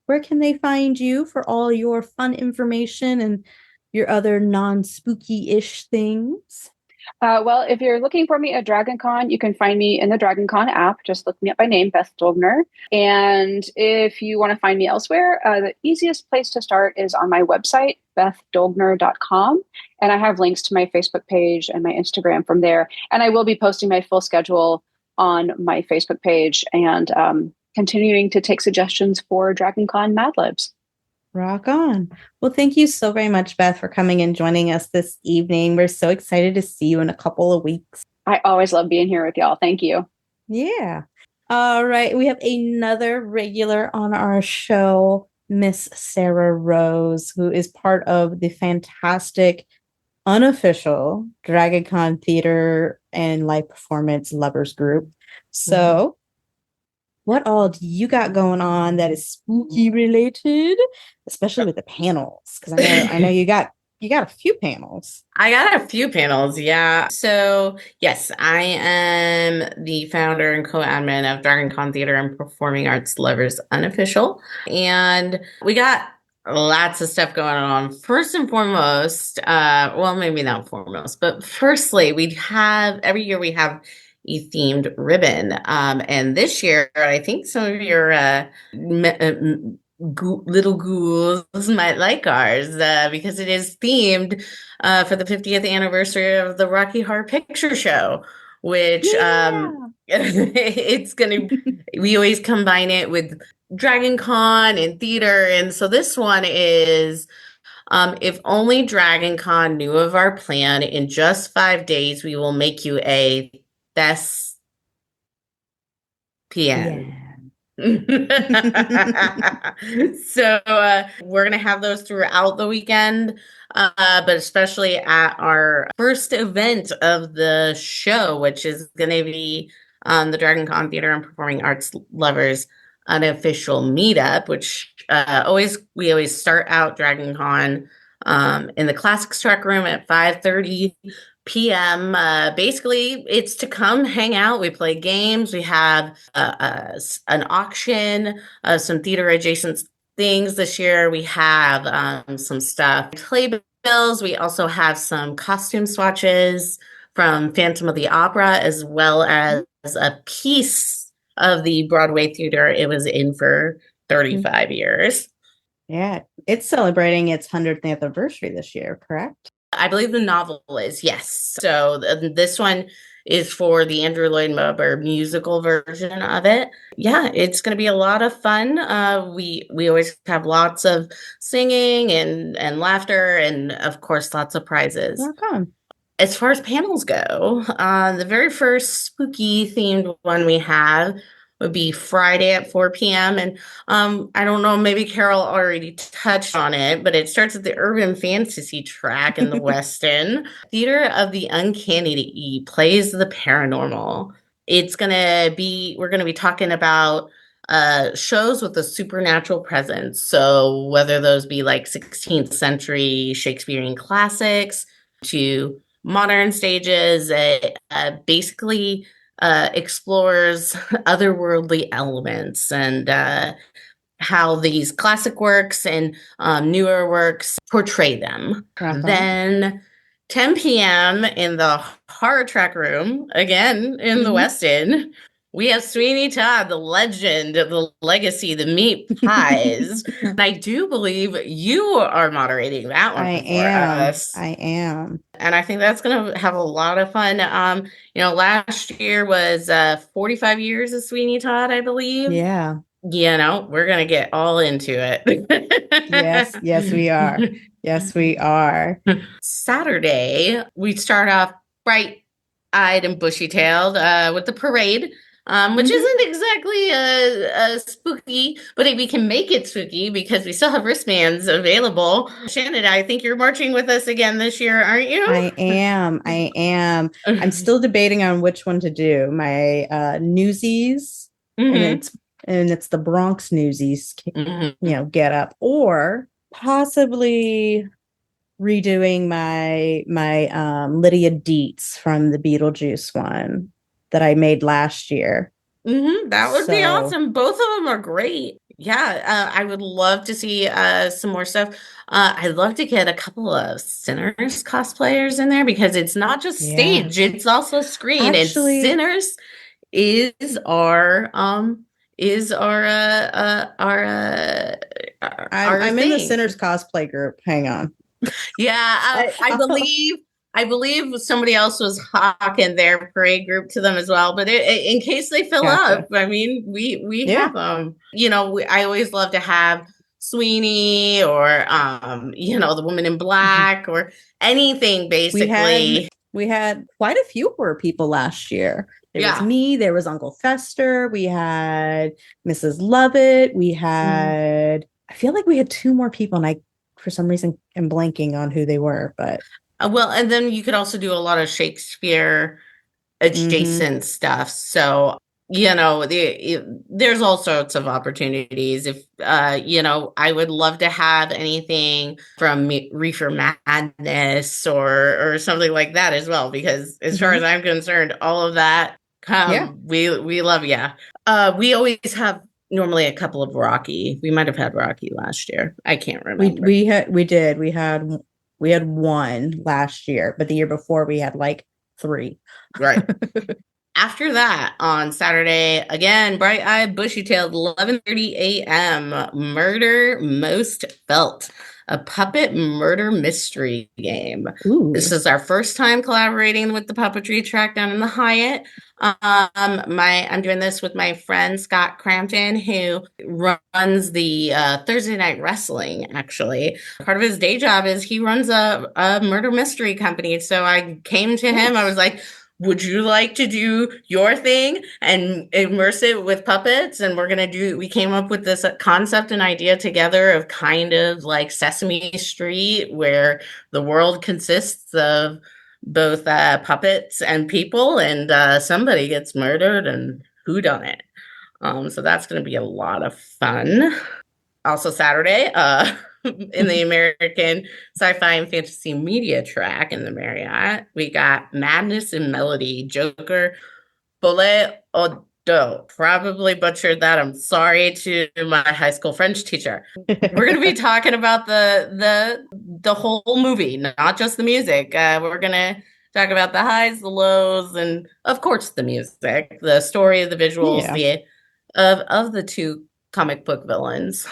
where can they find you for all your fun information and your other non-spooky-ish things? Well, if you're looking for me at Dragon Con, you can find me in the Dragon Con app. Just look me up by name, Beth Dolgner. And if you want to find me elsewhere, the easiest place to start is on my website, bethdolgner.com. And I have links to my Facebook page and my Instagram from there. And I will be posting my full schedule on my Facebook page and continuing to take suggestions for Dragon Con Mad Libs. Rock on. Well, thank you so very much, Beth, for coming and joining us this evening. We're so excited to see you in a couple of weeks. I always love being here with y'all. Thank you. Yeah. All right. We have another regular on our show, Miss Sarah Rose, who is part of the fantastic unofficial Dragon Con Theater and Live Performance Lovers Group. So what all do you got going on that is spooky related, especially with the panels? Because I know you got a few panels. I got a few panels, yeah. So yes, I am the founder and co-admin of Dragon Con Theater and Performing Arts Lovers Unofficial, and we got lots of stuff going on. First and foremost, well, maybe not foremost, but firstly, every year we have a themed ribbon. And this year, I think some of your little ghouls might like ours because it is themed for the 50th anniversary of the Rocky Horror Picture Show, which it's going to, we always combine it with Dragon Con and theater. And so this one is, if only Dragon Con knew of our plan, in just 5 days, we will make you a best PN. So we're going to have those throughout the weekend, but especially at our first event of the show, which is going to be the Dragon Con Theater and Performing Arts Lovers Unofficial Meetup, which we always start out Dragon Con in the Classics Track Room at 5:30 p.m. Basically, it's to come hang out. We play games. We have an auction, some theater adjacent things. This year we have some stuff, playbills. We also have some costume swatches from Phantom of the Opera, as well as a piece of the Broadway theater it was in for 35 years. Yeah, it's celebrating its 100th anniversary this year, correct? I believe the novel is, yes. So this one is for the Andrew Lloyd Webber musical version of it. Yeah, it's going to be a lot of fun. We always have lots of singing and laughter, and of course, lots of prizes. Welcome. As far as panels go, the very first spooky themed one we have would be Friday at 4 p.m. And I don't know, maybe Carol already touched on it, but it starts at the Urban Fantasy track in the Westin. Theater of the Uncanny plays the paranormal. We're going to be talking about shows with a supernatural presence. So whether those be like 16th century Shakespearean classics to modern stages, it basically explores otherworldly elements and how these classic works and newer works portray them. Then 10 p.m. in the horror track room, again in the Westin, we have Sweeney Todd, the legend, the legacy, the meat pies. And I do believe you are moderating that one for us. I am. And I think that's going to have a lot of fun. Last year was 45 years of Sweeney Todd, I believe. Yeah. We're going to get all into it. Yes, we are. Yes, we are. Saturday, we start off bright-eyed and bushy-tailed with the parade. Which isn't exactly spooky, but we can make it spooky because we still have wristbands available. Shannon, I think you're marching with us again this year, aren't you? I am. I'm still debating on which one to do. My Newsies, and it's the Bronx Newsies, get up, or possibly redoing my Lydia Dietz from the Beetlejuice one that I made last year. That would be awesome. Both of them are great. Yeah, I would love to see some more stuff. I'd love to get a couple of Sinners cosplayers in there because it's not just stage; it's also screen. Actually, and Sinners is our I'm in the Sinners cosplay group. Hang on. Yeah, I believe somebody else was hawking their parade group to them as well. But in case they fill up, I mean, we have them. I always love to have Sweeney or the Woman in Black or anything basically. We had quite a few horror people last year. There was me, there was Uncle Fester, we had Mrs. Lovett, we had I feel like we had two more people, and I for some reason am blanking on who they were, but well, and then you could also do a lot of Shakespeare adjacent stuff. So, there's all sorts of opportunities. If, I would love to have anything from Reefer Madness or something like that as well, because as far as I'm concerned, all of that, we love, we always have normally a couple of Rocky. We might have had Rocky last year. I can't remember. We did. We had one last year, but the year before we had like 3. Right. After that, on Saturday, again, bright-eyed, bushy-tailed, 11:30 a.m., Murder Most Felt, a puppet murder mystery game. Ooh. This is our first time collaborating with the puppetry track down in the Hyatt. I'm doing this with my friend Scott Crampton, who runs the Thursday Night Wrestling. Actually, part of his day job is he runs a murder mystery company. So I came to him. I was like, would you like to do your thing and immerse it with puppets? And we came up with this concept and idea together of kind of like Sesame Street, where the world consists of both puppets and people, and somebody gets murdered and who done it. So that's going to be a lot of fun. Also Saturday, in the American Sci-Fi and Fantasy Media track in the Marriott, we got Madness and Melody, Joker, Bole Odo. Probably butchered that. I'm sorry to my high school French teacher. We're going to be talking about the whole movie, not just the music. We're going to talk about the highs, the lows, and of course the music, the story, the visuals, of the two comic book villains.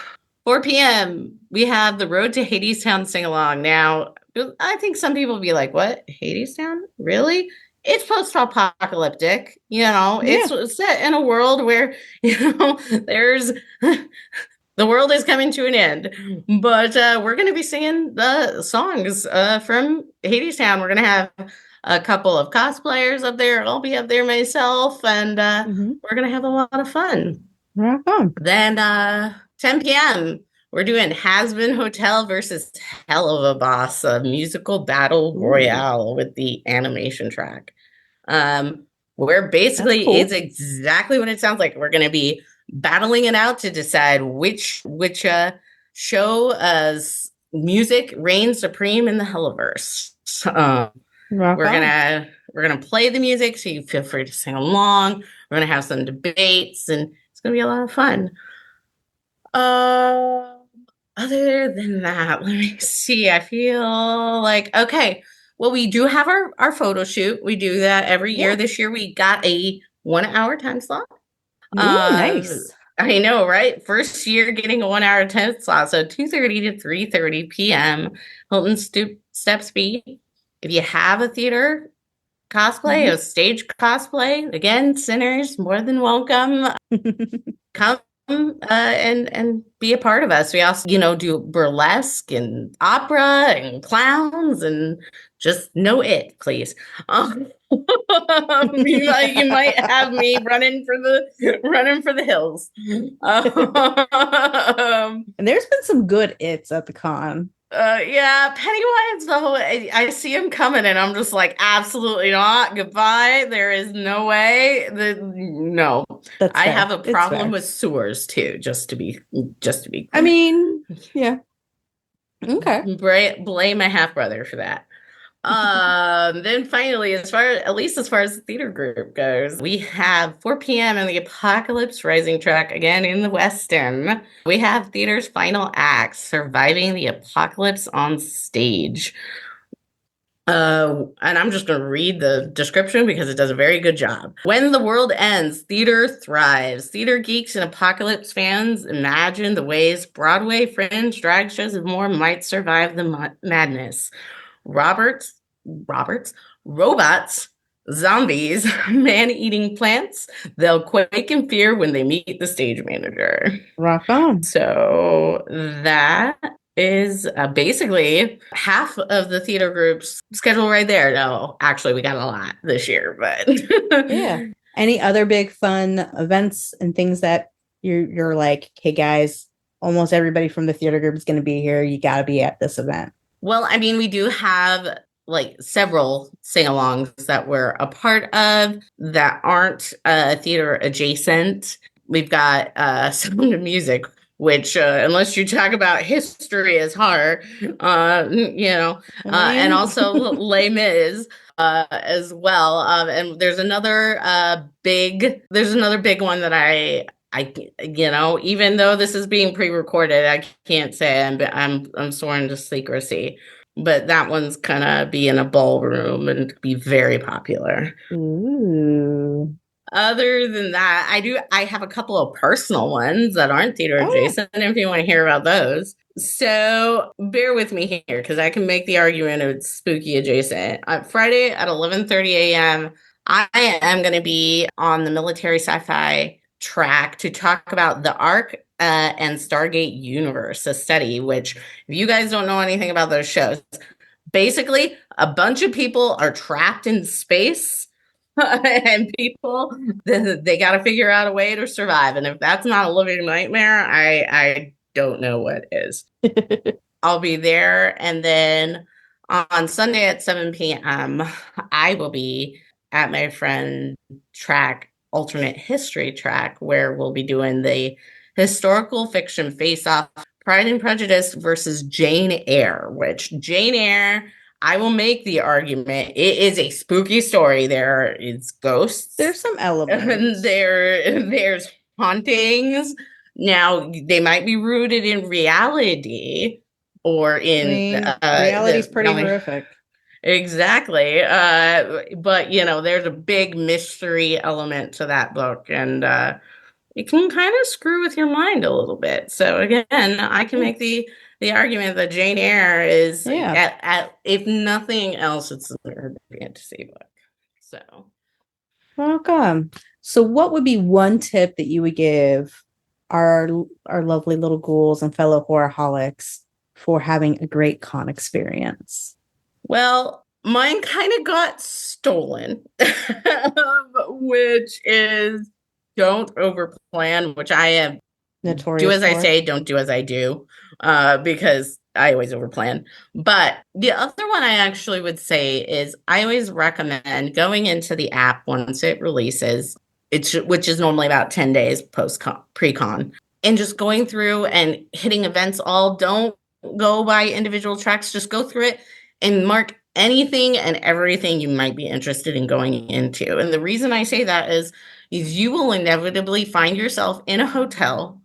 4 p.m. we have the Road to Hadestown sing along. Now, I think some people will be like, "What, Hadestown? Really?" It's post-apocalyptic, it's set in a world where, there's the world is coming to an end, but we're going to be singing the songs from Hadestown. We're going to have a couple of cosplayers up there. I'll be up there myself, and we're going to have a lot of fun. Then 10 p.m. we're doing Has-Been Hotel versus Hell of a Boss, a musical battle royale with the animation track. Where basically it's exactly what it sounds like. We're going to be battling it out to decide which show's music reigns supreme in the Helliverse. We're gonna play the music, so you feel free to sing along. We're gonna have some debates, and it's gonna be a lot of fun. Other than that, let me see. I feel like well, we do have our photo shoot. We do that every year. This year we got a 1 hour time slot. Nice. I know, right? First year getting a 1 hour time slot. So 2:30 to 3:30 p.m. Hilton Steps B. If you have a theater cosplay, a stage cosplay, again, sinners, more than welcome. Come and be a part of us. We also, do burlesque and opera and clowns, and just know it, please. You might have me running for the hills. And there's been some good its at the con. Pennywise, though, I see him coming, and I'm just like, absolutely not. Goodbye. There is no way. No. I have a problem with sewers too. Just to be clear. I mean, yeah. Okay. Blame my half brother for that. Then finally, as far as the theater group goes, we have 4 p.m. in the Apocalypse Rising track, again in the Westin. We have theater's final act, Surviving the Apocalypse on Stage. And I'm just going to read the description because it does a very good job. When the world ends, theater thrives. Theater geeks and apocalypse fans imagine the ways Broadway, fringe, drag shows, and more might survive the madness. Robots, zombies, man-eating plants. They'll quake in fear when they meet the stage manager. Rock on. So that is basically half of the theater group's schedule right there. No, actually, we got a lot this year, but yeah. Any other big fun events and things that you're like, hey guys, almost everybody from the theater group is going to be here. You got to be at this event. Well, I mean, we do have several sing-alongs that we're a part of that aren't theater adjacent. We've got Sound of Music, which unless you talk about history is hard, and also Les Mis as well. And there's another big one that I even though this is being pre-recorded, I can't say I'm sworn to secrecy, but that one's gonna be in a ballroom and be very popular. Ooh. Other than that, I have a couple of personal ones that aren't theater adjacent, if you want to hear about those. So bear with me here because I can make the argument it's spooky adjacent. Friday at 11:30 a.m. I am going to be on the military sci-fi track to talk about the Ark and Stargate universe, a study, which if you guys don't know anything about those shows, basically a bunch of people are trapped in space and people, they got to figure out a way to survive. And if that's not a living nightmare, I don't know what is. I'll be there. And then on Sunday at 7 p.m., I will be at my friend track, alternate history track, where we'll be doing the historical fiction face-off, Pride and Prejudice versus Jane Eyre, which Jane Eyre, I will make the argument, it is a spooky story. There is ghosts. There's some elements. There's hauntings. Now, they might be rooted in reality or in... reality's pretty horrific. Exactly. But there's a big mystery element to that book, and it can kind of screw with your mind a little bit. So again, I can make the argument that Jane Eyre is, at if nothing else, it's a fantasy book. So welcome. So what would be one tip that you would give our lovely little ghouls and fellow horrorholics for having a great con experience? Well, mine kind of got stolen, which is don't overplan, which I am notorious do as for. I say, don't do as I do, because I always overplan. But the other one I actually would say is I always recommend going into the app once it releases, which is normally about 10 days pre-con, and just going through and hitting events all. Don't go by individual tracks, just go through it and mark anything and everything you might be interested in going into. And the reason I say that is you will inevitably find yourself in a hotel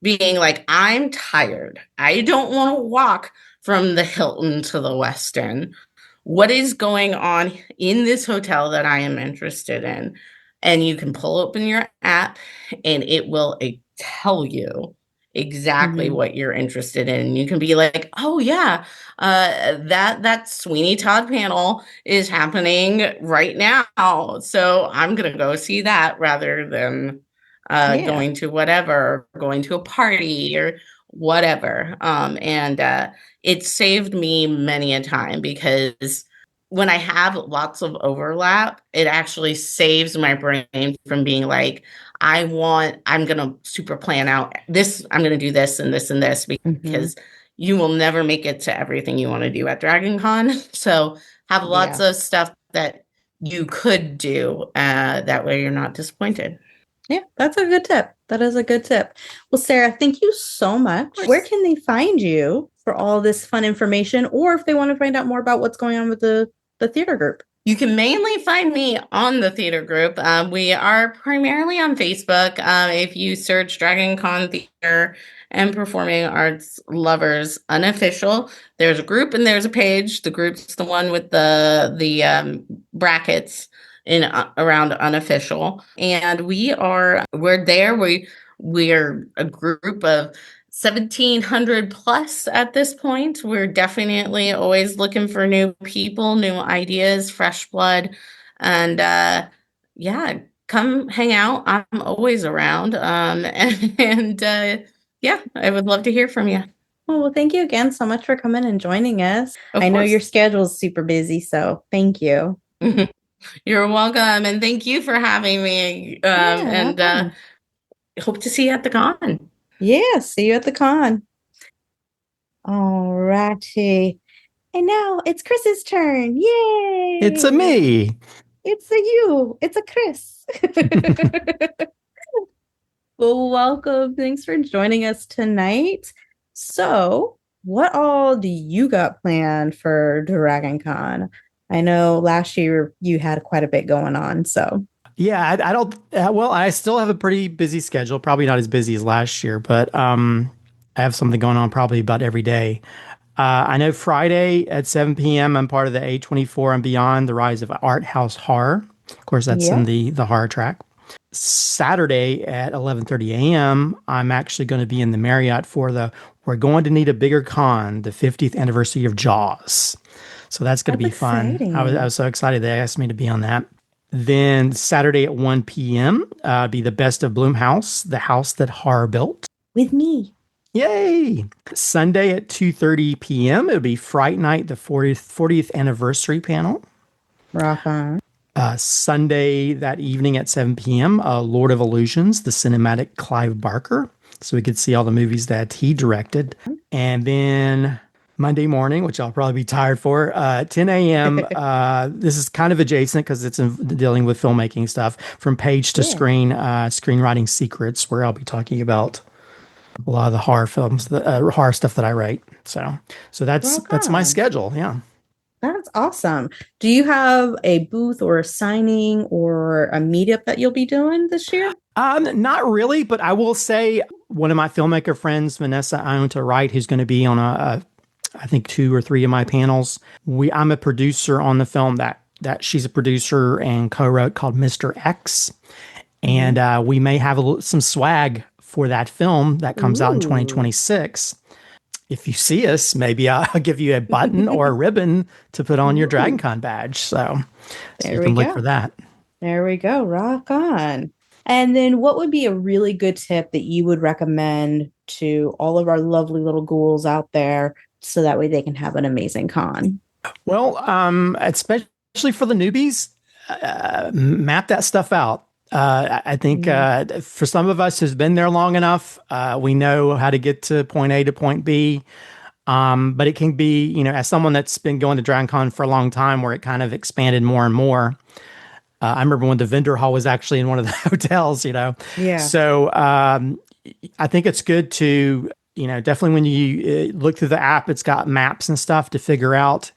being like, I'm tired. I don't want to walk from the Hilton to the Westin. What is going on in this hotel that I am interested in? And you can pull open your app and it will tell you exactly what you're interested in. You can be like, oh yeah, that Sweeney Todd panel is happening right now. So I'm going to go see that rather than going to whatever, going to a party or whatever. And it saved me many a time, because when I have lots of overlap, it actually saves my brain from being like, I'm going to super plan out this. I'm going to do this and this and this, because you will never make it to everything you want to do at Dragon Con. So have lots of stuff that you could do. That way you're not disappointed. Yeah, that's a good tip. That is a good tip. Well, Sarah, thank you so much. Where can they find you for all this fun information, or if they want to find out more about what's going on with the theater group? You can mainly find me on the theater group. We are primarily on Facebook. If you search Dragon Con Theater and Performing Arts Lovers Unofficial, there's a group and there's a page. The group's the one with the brackets in around unofficial, and we're there. We're a group of 1,700 plus at this point. We're definitely always looking for new people, new ideas, fresh blood, and come hang out. I'm always around, and I would love to hear from you. Well, thank you again so much for coming and joining us. I know your schedule is super busy, so thank you. You're welcome, and thank you for having me. Hope to see you at the con. Yeah, see you at the con. All righty. And now it's Chris's turn. Yay! It's a me. It's a you. It's a Chris. Well, welcome. Thanks for joining us tonight. So, what all do you got planned for Dragon Con? I know last year you had quite a bit going on, so. Yeah, I don't. Well, I still have a pretty busy schedule. Probably not as busy as last year, but I have something going on probably about every day. I know Friday at 7 p.m. I'm part of the A24 and Beyond: The Rise of Art House Horror. Of course, that's in the horror track. Saturday at 11:30 a.m. I'm actually going to be in the Marriott for We're Going to Need a Bigger Con, the 50th anniversary of Jaws. So that's going to be fun. I was so excited they asked me to be on that. Then Saturday at 1 p.m. Be the Best of Bloomhouse, the house that horror built. With me. Yay! Sunday at 2:30 p.m. It'll be Fright Night, the 40th anniversary panel. Rock on. Sunday that evening at 7 p.m., Lord of Illusions, the cinematic Clive Barker. So we could see all the movies that he directed. And then Monday morning, which I'll probably be tired for, 10 a.m. This is kind of adjacent because it's dealing with filmmaking stuff, From Page to Screen, Screenwriting Secrets, where I'll be talking about a lot of the horror films, the horror stuff that I write. So that's my schedule. Yeah. That's awesome. Do you have a booth or a signing or a meetup that you'll be doing this year? Not really, but I will say one of my filmmaker friends, Vanessa Ionta Wright, who's going to be on I think 2 or 3 of my panels. I'm a producer on the film that she's a producer and co-wrote, called Mr. X. And we may have some swag for that film that comes out in 2026. If you see us, maybe I'll give you a button or a ribbon to put on your DragonCon badge. So you can look for that. There we go. Rock on. And then what would be a really good tip that you would recommend to all of our lovely little ghouls out there so that way they can have an amazing con? Well, especially for the newbies, map that stuff out. I think for some of us who's been there long enough, we know how to get to point A to point B. But it can be, as someone that's been going to DragonCon for a long time, where it kind of expanded more and more. I remember when the vendor hall was actually in one of the hotels, Yeah. So I think it's good to, definitely when you look through the app, it's got maps and stuff to figure out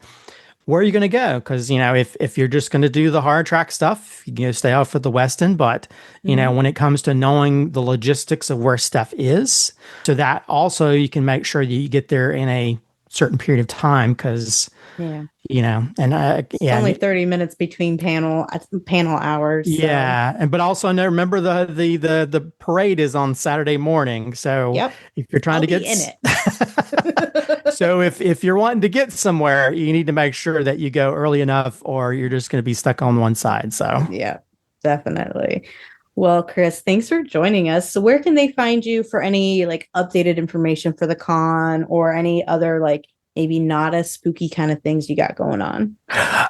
where are you going to go? Because, if you're just going to do the hard track stuff, stay out for the Westin. But, when it comes to knowing the logistics of where stuff is, so that also you can make sure that you get there in a certain period of time. Because, it's only 30 minutes between panel hours. So. Yeah. But also remember the parade is on Saturday morning. So if you're trying to get in it. So if you're wanting to get somewhere, you need to make sure that you go early enough, or you're just going to be stuck on one side. So yeah, definitely. Well, Chris, thanks for joining us. So where can they find you for any updated information for the con, or any other maybe not as spooky kind of things you got going on?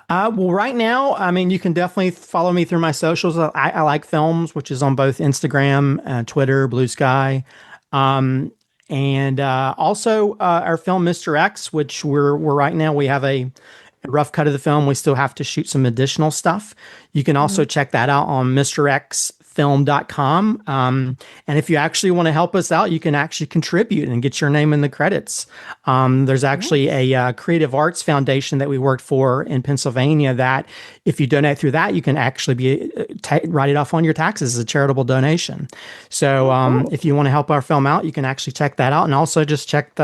Well, right now, you can definitely follow me through my socials. I like films, which is on both Instagram, Twitter, Blue Sky. And also our film Mr. X, which we're right now, we have a rough cut of the film. We still have to shoot some additional stuff. You can also check that out on mrxfilm.com. And if you actually want to help us out, you can actually contribute and get your name in the credits. There's actually a creative arts foundation that we worked for in Pennsylvania that if you donate through that, you can actually write it off on your taxes as a charitable donation. So if you want to help our film out, you can actually check that out. And also just check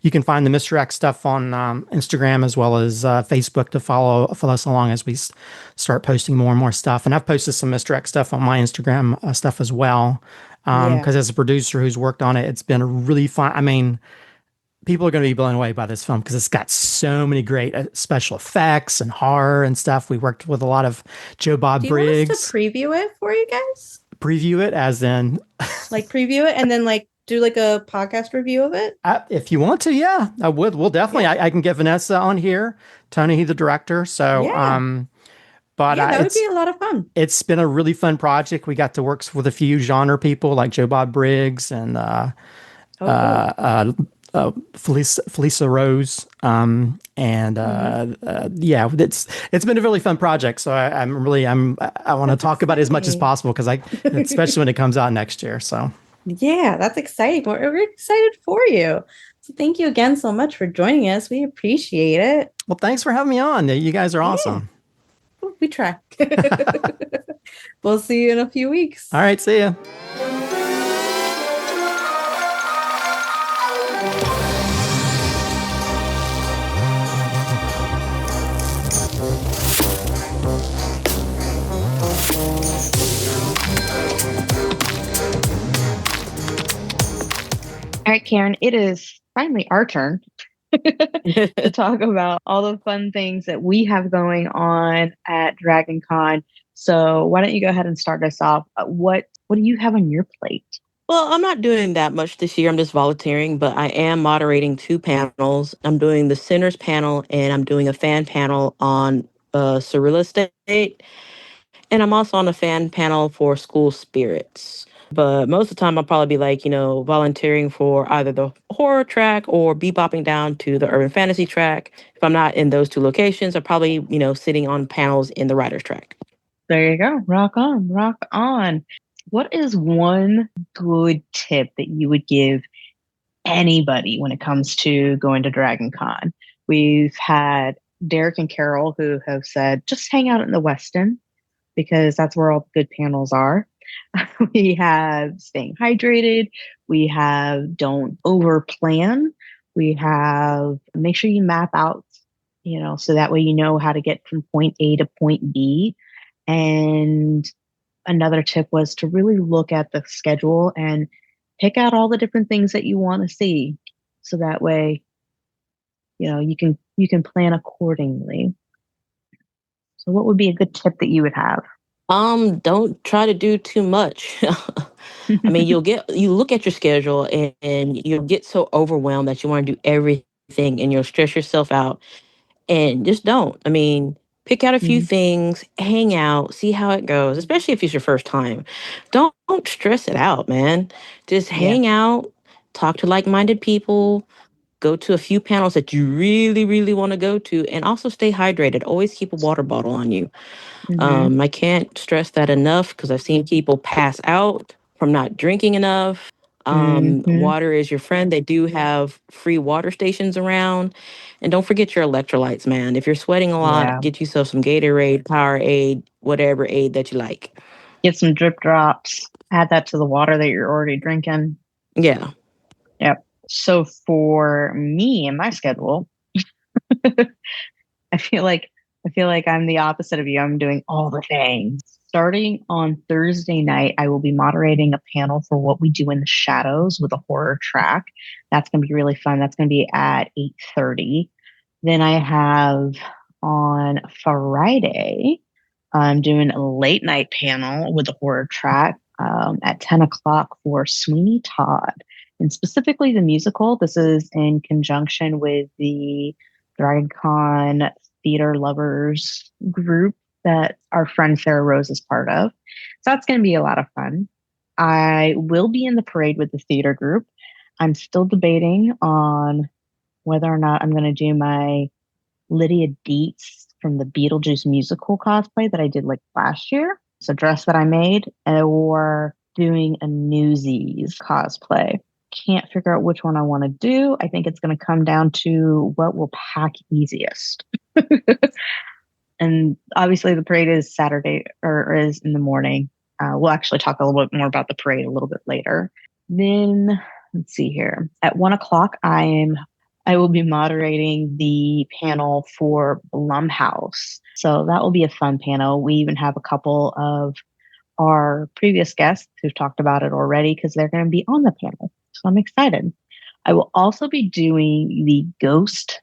you can find the Mr. X stuff on Instagram as well as Facebook to follow us along as we start posting more and more stuff. And I've posted some Mr. X stuff on my Instagram stuff as well. Because as a producer who's worked on it, it's been really fun. People are going to be blown away by this film because it's got so many great special effects and horror and stuff. We worked with a lot of Joe Bob Briggs. Do you want us to preview it for you guys? Preview it as in? Preview it and then do a podcast review of it? If you want to, yeah, I would. We'll definitely. Yeah. I can get Vanessa on here, Tony, the director. So, but that would be a lot of fun. It's been a really fun project. We got to work with a few genre people like Joe Bob Briggs and Felisa Rose. It's been a really fun project. So I want to talk about it as much as possible because especially when it comes out next year. So. Yeah, that's exciting. We're excited for you. So thank you again so much for joining us. We appreciate it. Well, thanks for having me on. You guys are awesome. We try. We'll see you in a few weeks. All right, see ya. All right, Karen, it is finally our turn to talk about all the fun things that we have going on at DragonCon. So why don't you go ahead and start us off? What do you have on your plate? Well, I'm not doing that much this year. I'm just volunteering, but I am moderating 2 panels. I'm doing the Sinners panel, and I'm doing a fan panel on surreal estate. And I'm also on a fan panel for school spirits. But most of the time, I'll probably be volunteering for either the horror track or bebopping down to the urban fantasy track. If I'm not in those 2 locations, I'm probably, sitting on panels in the writer's track. There you go. Rock on, rock on. What is one good tip that you would give anybody when it comes to going to DragonCon? We've had Derek and Carol who have said, just hang out in the Westin because that's where all the good panels are. We have staying hydrated. We have don't over plan. We have, make sure you map out, so that way you know how to get from point A to point B. And another tip was to really look at the schedule and pick out all the different things that you want to see. So that way, you can plan accordingly. So what would be a good tip that you would have? Don't try to do too much. I mean, you look at your schedule and you'll get so overwhelmed that you want to do everything and you'll stress yourself out, and just don't. I mean, pick out a few things, hang out, see how it goes, especially if it's your first time. Don't stress it out, man. Just hang out, talk to like-minded people, go to a few panels that you really, really want to go to, and also stay hydrated. Always keep a water bottle on you. I can't stress that enough because I've seen people pass out from not drinking enough. Water is your friend. They do have free water stations around. And don't forget your electrolytes, man. If you're sweating a lot, get yourself some Gatorade, Powerade, whatever aid that you like. Get some drip drops. Add that to the water that you're already drinking. Yeah. Yep. So for me and my schedule, I feel like I'm the opposite of you. I'm doing all the things. Starting on Thursday night, I will be moderating a panel for what we do in the shadows with a horror track. That's going to be really fun. That's going to be at 8:30. Then I have on Friday, I'm doing a late night panel with a horror track at 10 o'clock for Sweeney Todd. And specifically the musical. This is in conjunction with the DragonCon theater lovers group that our friend Sarah Rose is part of. So that's going to be a lot of fun. I will be in the parade with the theater group. I'm still debating on whether or not I'm going to do my Lydia Dietz from the Beetlejuice musical cosplay that I did like last year. It's a dress that I made, or doing a Newsies cosplay. Can't figure out which one I want to do. I think it's going to come down to what will pack easiest. And obviously the parade is Saturday, or is in the morning. We'll actually talk a little bit more about the parade a little bit later. Then let's see here. At 1 o'clock, I will be moderating the panel for Blumhouse. So that will be a fun panel. We even have a couple of our previous guests who've talked about it already because they're going to be on the panel. So I'm excited. I will also be doing the Ghost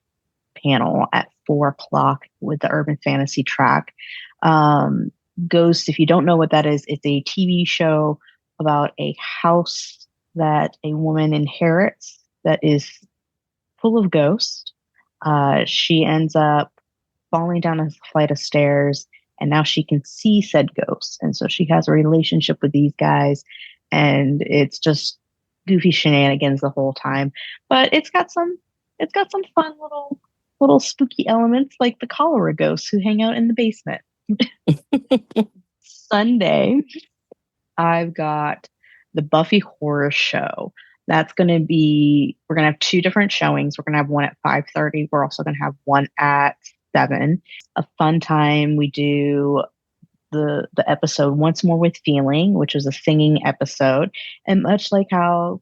panel at 4 o'clock with the Urban Fantasy track. Ghost, if you don't know what that is, it's a TV show about a house that a woman inherits that is full of ghosts. She ends up falling down a flight of stairs, and now she can see said ghosts. And so she has a relationship with these guys, and it's just goofy shenanigans the whole time. But it's got some fun little spooky elements, like the cholera ghosts who hang out in the basement. Sunday, I've got the Buffy Horror Show. That's going to be, we're going to have two different showings. We're going to have one at 5:30. We're also going to have one at 7. A fun time. We do the episode Once More with Feeling, which was a singing episode. And much like how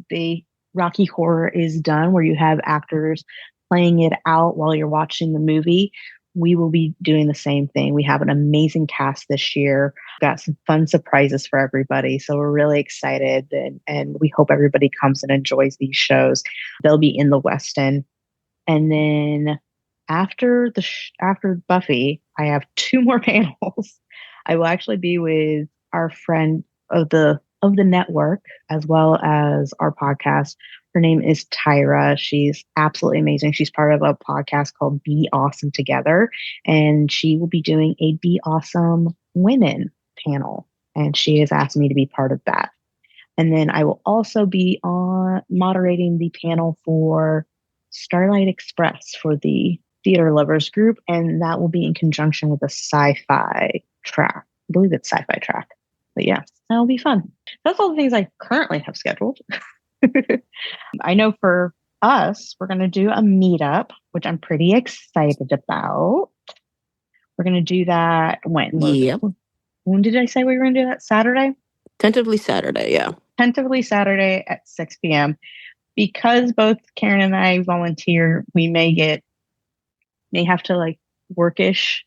the Rocky Horror is done, where you have actors playing it out while you're watching the movie, we will be doing the same thing. We have an amazing cast this year. Got some fun surprises for everybody. So we're really excited, and we hope everybody comes and enjoys these shows. They'll be in the West End. And then after after Buffy, I have 2 more panels. I will actually be with our friend of the network, as well as our podcast. Her name is Tyra. She's absolutely amazing. She's part of a podcast called Be Awesome Together, and she will be doing a Be Awesome Women panel, and she has asked me to be part of that. And then I will also be moderating the panel for Starlight Express for the theater lovers group, and that will be in conjunction with a sci-fi track. I believe it's sci-fi track. But yeah, that'll be fun. That's all the things I currently have scheduled. I know for us, we're going to do a meetup, which I'm pretty excited about. We're going to do that when? Yep. When did I say we were going to do that? Saturday? Tentatively Saturday, yeah. Tentatively Saturday at 6 p.m. because both Karen and I volunteer, we may have to like workish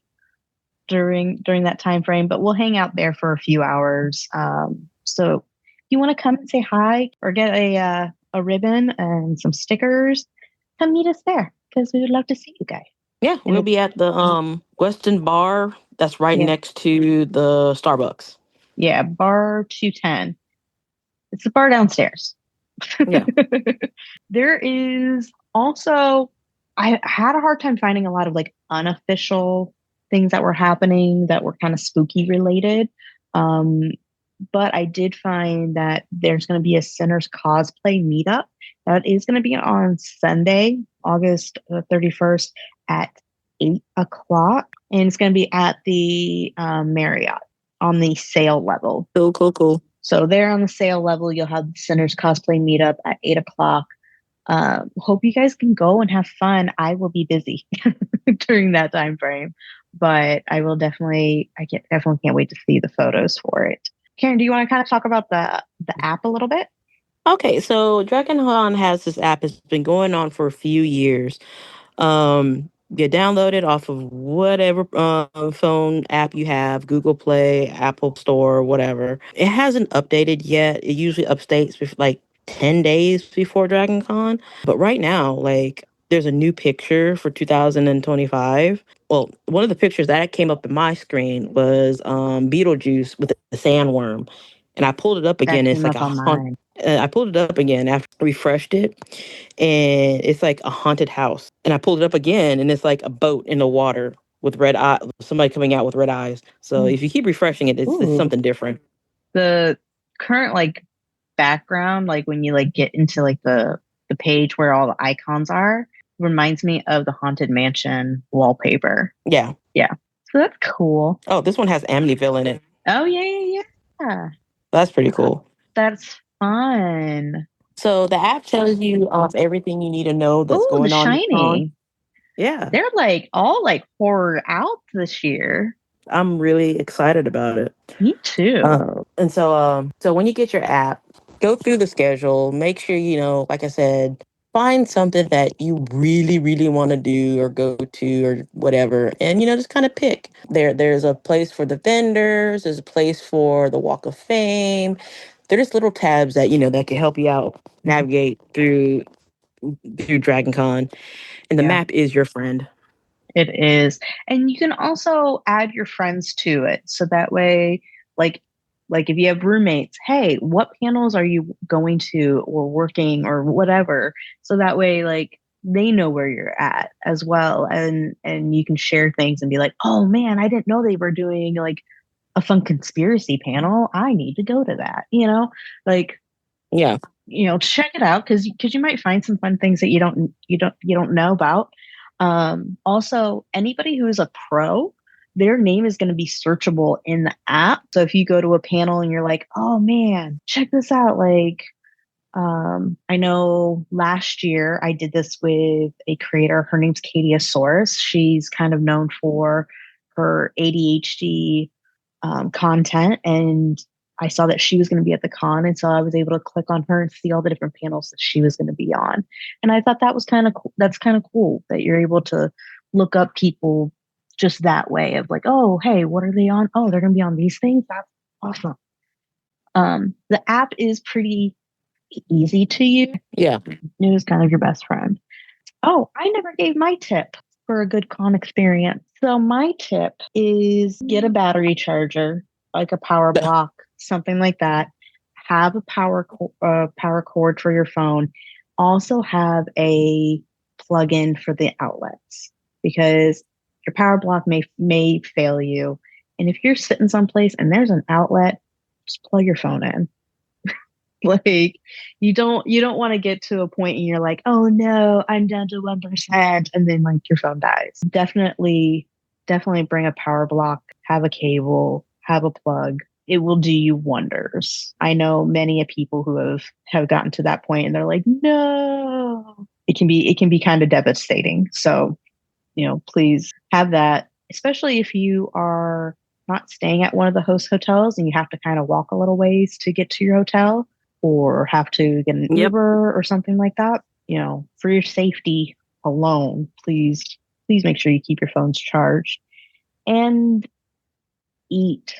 during that time frame, but we'll hang out there for a few hours. So if you want to come and say hi or get a ribbon and some stickers, come meet us there because we would love to see you guys. Yeah, we'll be at the Weston Bar that's right next to the Starbucks. Yeah, bar 210. It's the bar downstairs. Yeah. There is also, I had a hard time finding a lot of like unofficial things that were happening that were kind of spooky related. But I did find that there's going to be a Sinners cosplay meetup that is going to be on Sunday, August 31st at 8:00. And it's going to be at the Marriott on the sale level. Cool. So there on the sale level, you'll have the Sinners cosplay meetup at 8:00. Hope you guys can go and have fun. I will be busy during that time frame, but I will definitely can't wait to see the photos for it. Karen, do you want to kind of talk about the app a little bit? Okay, so DragonCon has this app. It's been going on for a few years. You download it off of whatever phone app you have, Google Play, Apple Store, whatever. It hasn't updated yet. It usually updates with like 10 days before DragonCon. But right now, like, there's a new picture for 2025. Well, one of the pictures that came up in my screen was Beetlejuice with a sandworm. And I pulled it up again. It's like I pulled it up again after I refreshed it, and it's like a haunted house. And I pulled it up again, and it's like a boat in the water with red eye, somebody coming out with red eyes. So if you keep refreshing it, it's something different. The current like background, like when you like get into like the page where all the icons are, reminds me of the Haunted Mansion wallpaper. Yeah. So that's cool. Oh, this one has Amityville in it. Oh yeah. That's pretty cool. That's fun. So the app tells you everything you need to know that's going on. Shining. Yeah. They're like all like horror out this year. I'm really excited about it. Me too. And so when you get your app, go through the schedule, make sure, like I said, find something that you really, really want to do or go to or whatever. And, just kind of pick. There's a place for the vendors. There's a place for the Walk of Fame. There's little tabs that, that can help you out navigate through DragonCon. And the map is your friend. It is. And you can also add your friends to it. So that way, like if you have roommates, hey, what panels are you going to or working or whatever? So that way, like, they know where you're at as well. And you can share things and be like, oh man, I didn't know they were doing like a fun conspiracy panel. I need to go to that, check it out because you might find some fun things that you don't know about. Also, anybody who is a pro, their name is going to be searchable in the app. So if you go to a panel and you're like, oh man, check this out. Like, I know last year I did this with a creator. Her name's Katie Asaurus. She's kind of known for her ADHD content. And I saw that she was going to be at the con. And so I was able to click on her and see all the different panels that she was going to be on. And I thought that was kind of cool. That's kind of cool that you're able to look up people just that way of like, oh, hey, what are they on? Oh, they're going to be on these things. That's awesome. The app is pretty easy to use. Yeah. It is kind of your best friend. Oh, I never gave my tip for a good con experience. So my tip is get a battery charger, like a power block, something like that. Have a power cord for your phone. Also have a plug-in for the outlets because your power block may fail you. And if you're sitting someplace and there's an outlet, just plug your phone in. Like you don't want to get to a point and you're like, oh no, I'm down to 1%, and then like your phone dies. Definitely bring a power block, have a cable, have a plug. It will do you wonders. I know many people who have gotten to that point and they're like, no. It can be kind of devastating. So, please have that, especially if you are not staying at one of the host hotels and you have to kind of walk a little ways to get to your hotel. or have to get an Uber or something like that, for your safety alone, please make sure you keep your phones charged and eat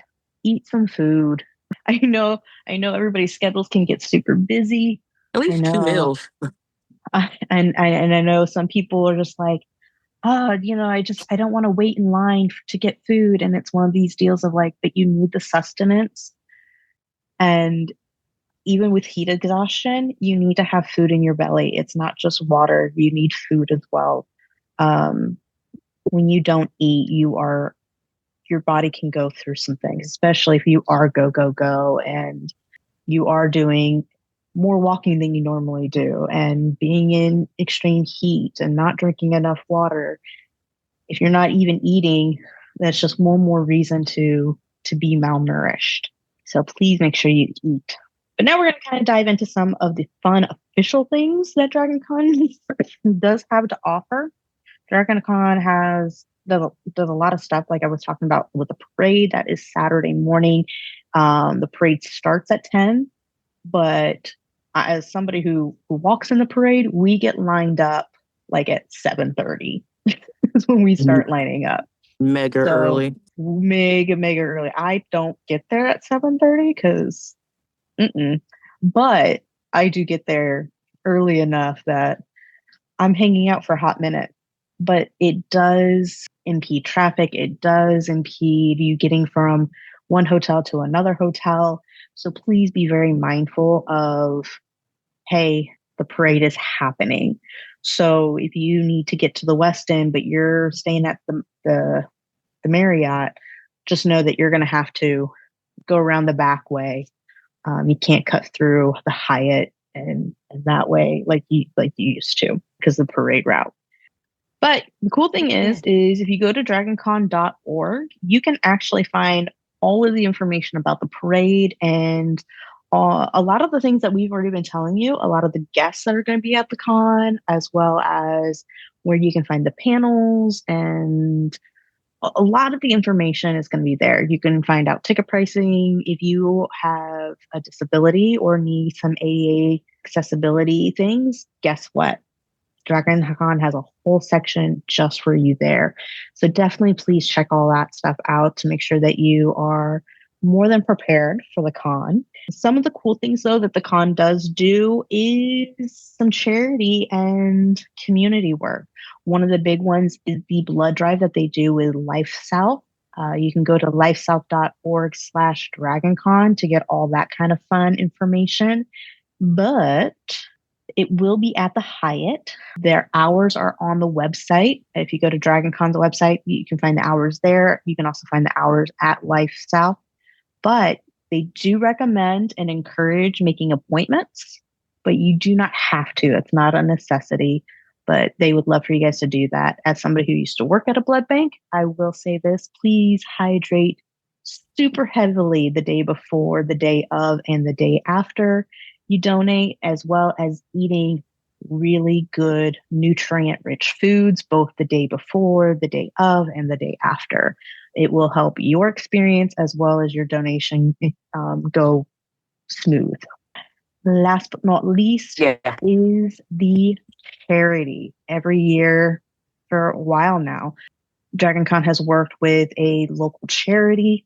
some food. I know everybody's schedules can get super busy. At least 2 meals. And I know some people are just like, oh, I don't want to wait in line to get food. And it's one of these deals of like, but you need the sustenance. And even with heat exhaustion, you need to have food in your belly. It's not just water. You need food as well. When you don't eat, your body can go through some things, especially if you are go, and you are doing more walking than you normally do and being in extreme heat and not drinking enough water. If you're not even eating, that's just one more reason to be malnourished. So please make sure you eat. But now we're going to kind of dive into some of the fun official things that DragonCon does have to offer. DragonCon does a lot of stuff, like I was talking about with the parade. That is Saturday morning. The parade starts at 10, but as somebody who walks in the parade, we get lined up like at 7:30. That's when we start lining up. Mega early. Mega early. I don't get there at 7:30 because, but I do get there early enough that I'm hanging out for a hot minute. But it does impede traffic. It does impede you getting from one hotel to another hotel. So please be very mindful of, hey, the parade is happening. So if you need to get to the West End, but you're staying at the Marriott, just know that you're going to have to go around the back way. You can't cut through the Hyatt and that way like you used to because of the parade route. But the cool thing is if you go to dragoncon.org, you can actually find all of the information about the parade and a lot of the things that we've already been telling you, a lot of the guests that are going to be at the con, as well as where you can find the panels, and a lot of the information is going to be there. You can find out ticket pricing. If you have a disability or need some ADA accessibility things, guess what? DragonCon has a whole section just for you there. So definitely please check all that stuff out to make sure that you are more than prepared for the con. Some of the cool things, though, that the con does do is some charity and community work. One of the big ones is the blood drive that they do with Life South. You can go to lifesouth.org/DragonCon to get all that kind of fun information. But it will be at the Hyatt. Their hours are on the website. If you go to DragonCon's website, you can find the hours there. You can also find the hours at Life South. But they do recommend and encourage making appointments, but you do not have to. It's not a necessity, but they would love for you guys to do that. As somebody who used to work at a blood bank, I will say this: please hydrate super heavily the day before, the day of, and the day after you donate, as well as eating really good nutrient-rich foods, both the day before, the day of, and the day after. It will help your experience as well as your donation go smooth. Last but not least is the charity. Every year for a while now, DragonCon has worked with a local charity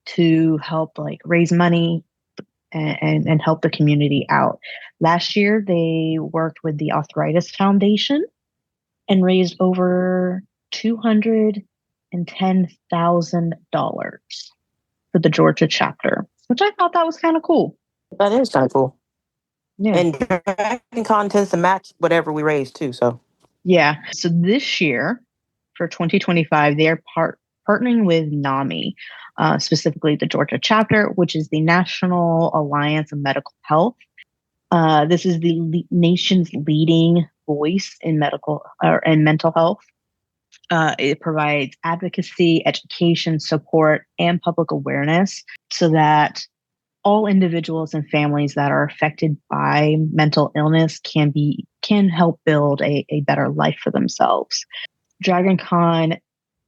to help raise money and help the community out. Last year, they worked with the Arthritis Foundation and raised over $210,000 for the Georgia chapter, which I thought that was kind of cool. That is kind of cool. Yeah. And DragonCon tends to match whatever we raise too. So yeah. So this year, for 2025, they are partnering with NAMI, specifically the Georgia chapter, which is the National Alliance of Medical Health. This is the nation's leading voice in medical and mental health. It provides advocacy, education, support, and public awareness so that all individuals and families that are affected by mental illness can help build a better life for themselves. DragonCon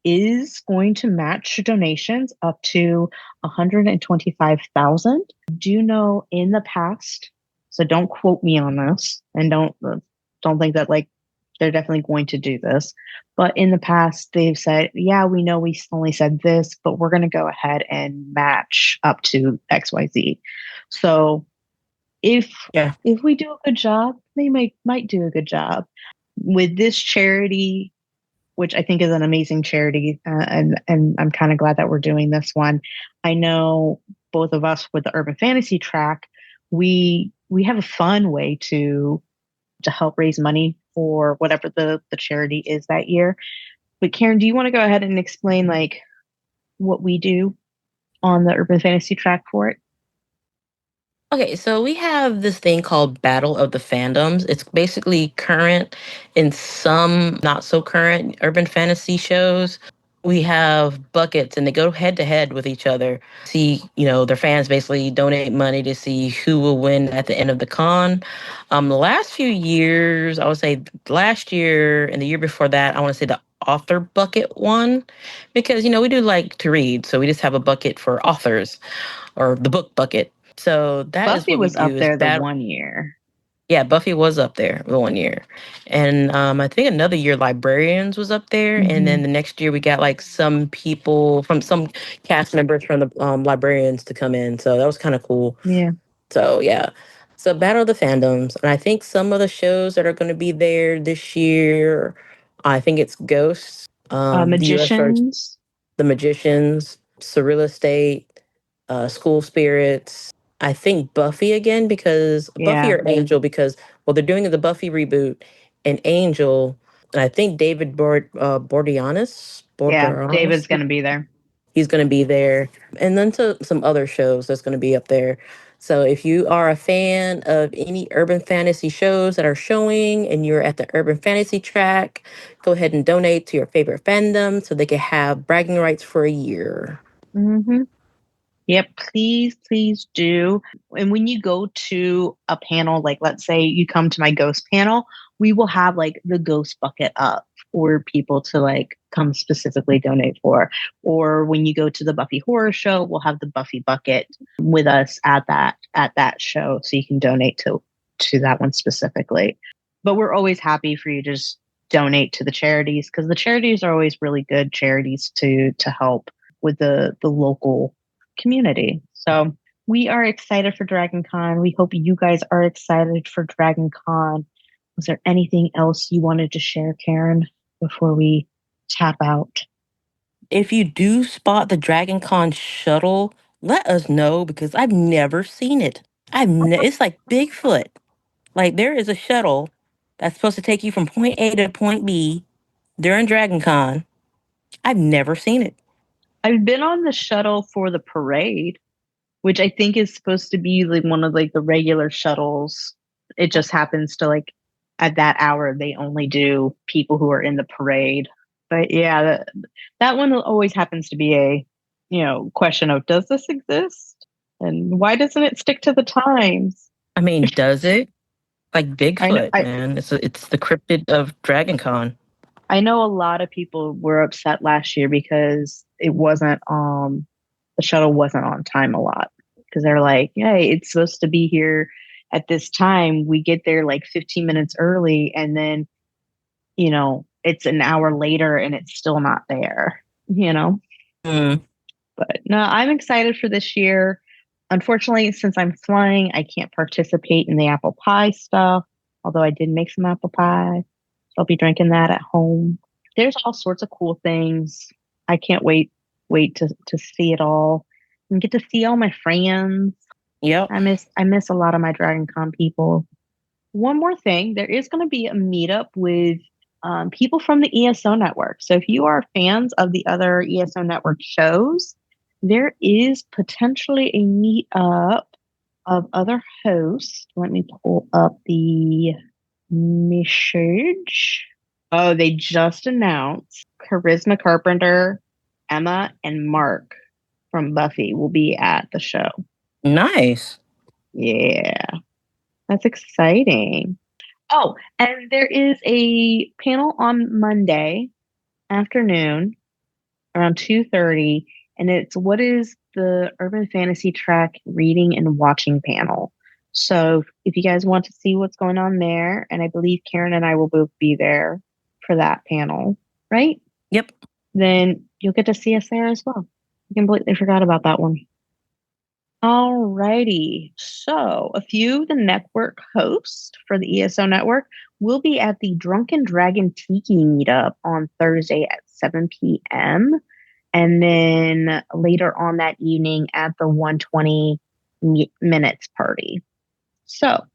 is going to match donations up to $125,000. Do know in the past So don't quote me on this, and don't think that like they're definitely going to do this. But in the past, they've said, yeah, we know we only said this, but we're going to go ahead and match up to XYZ. So if we do a good job, they might do a good job with this charity, which I think is an amazing charity, and I'm kind of glad that we're doing this one. I know both of us with the urban fantasy track, we have a fun way to help raise money for whatever the charity is that year. But Karen, do you want to go ahead and explain like what we do on the urban fantasy track for it? Okay, so we have this thing called Battle of the Fandoms. It's basically current in some not so current urban fantasy shows. We have buckets and they go head to head with each other. See, their fans basically donate money to see who will win at the end of the con. The last few years, I would say last year and the year before that, I want to say the author bucket won because, we do like to read. So we just have a bucket for authors or the book bucket. So that is Buffy what we was up do. there the one year. Yeah, Buffy was up there the one year. And I think another year Librarians was up there. And then the next year we got like some people from some cast members from the Librarians to come in. So that was kind of cool. Yeah. So yeah. So Battle of the Fandoms. And I think some of the shows that are going to be there this year, I think it's Ghosts, Magicians. The Magicians, Surreal Estate, School Spirits. I think Buffy again because Buffy or Angel because they're doing the Buffy reboot and Angel and I think David Bordianis. Yeah, David's going to be there. He's going to be there, and then to some other shows that's going to be up there. So if you are a fan of any urban fantasy shows that are showing and you're at the urban fantasy track, go ahead and donate to your favorite fandom so they can have bragging rights for a year. Mm-hmm. Yep, please do. And when you go to a panel, like let's say you come to my ghost panel, we will have like the ghost bucket up for people to like come specifically donate for. Or when you go to the Buffy horror show, we'll have the Buffy bucket with us at that show, so you can donate to that one specifically. But we're always happy for you to just donate to the charities because the charities are always really good charities to help with the local community. So we are excited for Dragon Con. We hope you guys are excited for Dragon Con. Was there anything else you wanted to share, Karen, before we tap out? If you do spot the Dragon Con shuttle, let us know because I've never seen it. It's like Bigfoot. Like there is a shuttle that's supposed to take you from point A to point B during Dragon Con. I've never seen it. I've been on the shuttle for the parade, which I think is supposed to be like one of like the regular shuttles. It just happens to like at that hour they only do people who are in the parade. But yeah, that one always happens to be a question of does this exist and why doesn't it stick to the times? I mean, does it? Like Bigfoot, man. It's the cryptid of Dragon Con. I know a lot of people were upset last year because it wasn't the shuttle wasn't on time a lot because they're like, hey, it's supposed to be here at this time. We get there like 15 minutes early and then, it's an hour later and it's still not there, But no, I'm excited for this year. Unfortunately, since I'm flying, I can't participate in the apple pie stuff, although I did make some apple pie. I'll be drinking that at home. There's all sorts of cool things. I can't wait to see it all and get to see all my friends. Yep. I miss a lot of my Dragon Con people. One more thing, there is going to be a meetup with people from the ESO network. So if you are fans of the other ESO network shows, there is potentially a meetup of other hosts. Let me pull up the message. Oh, they just announced Charisma Carpenter, Emma, and Mark from Buffy will be at the show. Nice. Yeah. That's exciting. Oh, and there is a panel on Monday afternoon around 2:30, and it's what is the Urban Fantasy Track reading and watching panel. So if you guys want to see what's going on there, and I believe Karen and I will both be there for that panel, right? Yep. Then you'll get to see us there as well. I completely forgot about that one. Alrighty. So a few of the network hosts for the ESO network will be at the Drunken Dragon Tiki meetup on Thursday at 7 p.m. And then later on that evening at the 120 minutes party. So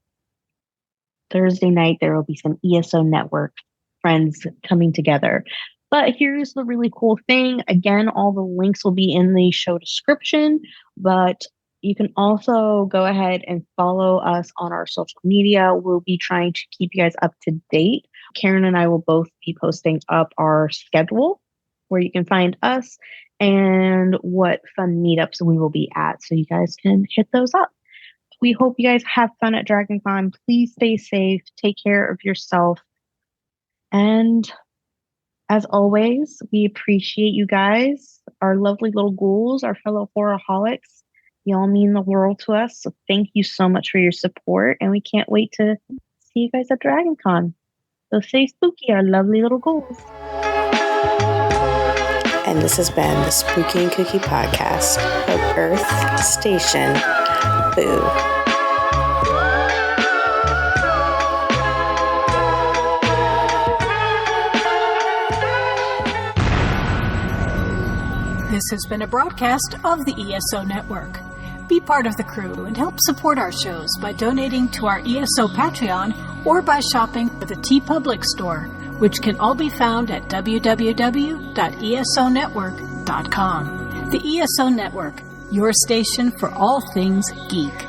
Thursday night, there will be some ESO network friends coming together. But here's the really cool thing. Again, all the links will be in the show description, but you can also go ahead and follow us on our social media. We'll be trying to keep you guys up to date. Karen and I will both be posting up our schedule where you can find us and what fun meetups we will be at, so you guys can hit those up. We hope you guys have fun at DragonCon. Please stay safe. Take care of yourself. And as always, we appreciate you guys, our lovely little ghouls, our fellow horrorholics. Y'all mean the world to us. So thank you so much for your support. And we can't wait to see you guys at DragonCon. So stay spooky, our lovely little ghouls. And this has been the Spooky and Kooky podcast of Earth Station Boo. This has been a broadcast of the ESO Network. Be part of the crew and help support our shows by donating to our ESO Patreon or by shopping at the TeePublic store, which can all be found at www.esonetwork.com. The ESO Network, your station for all things geek.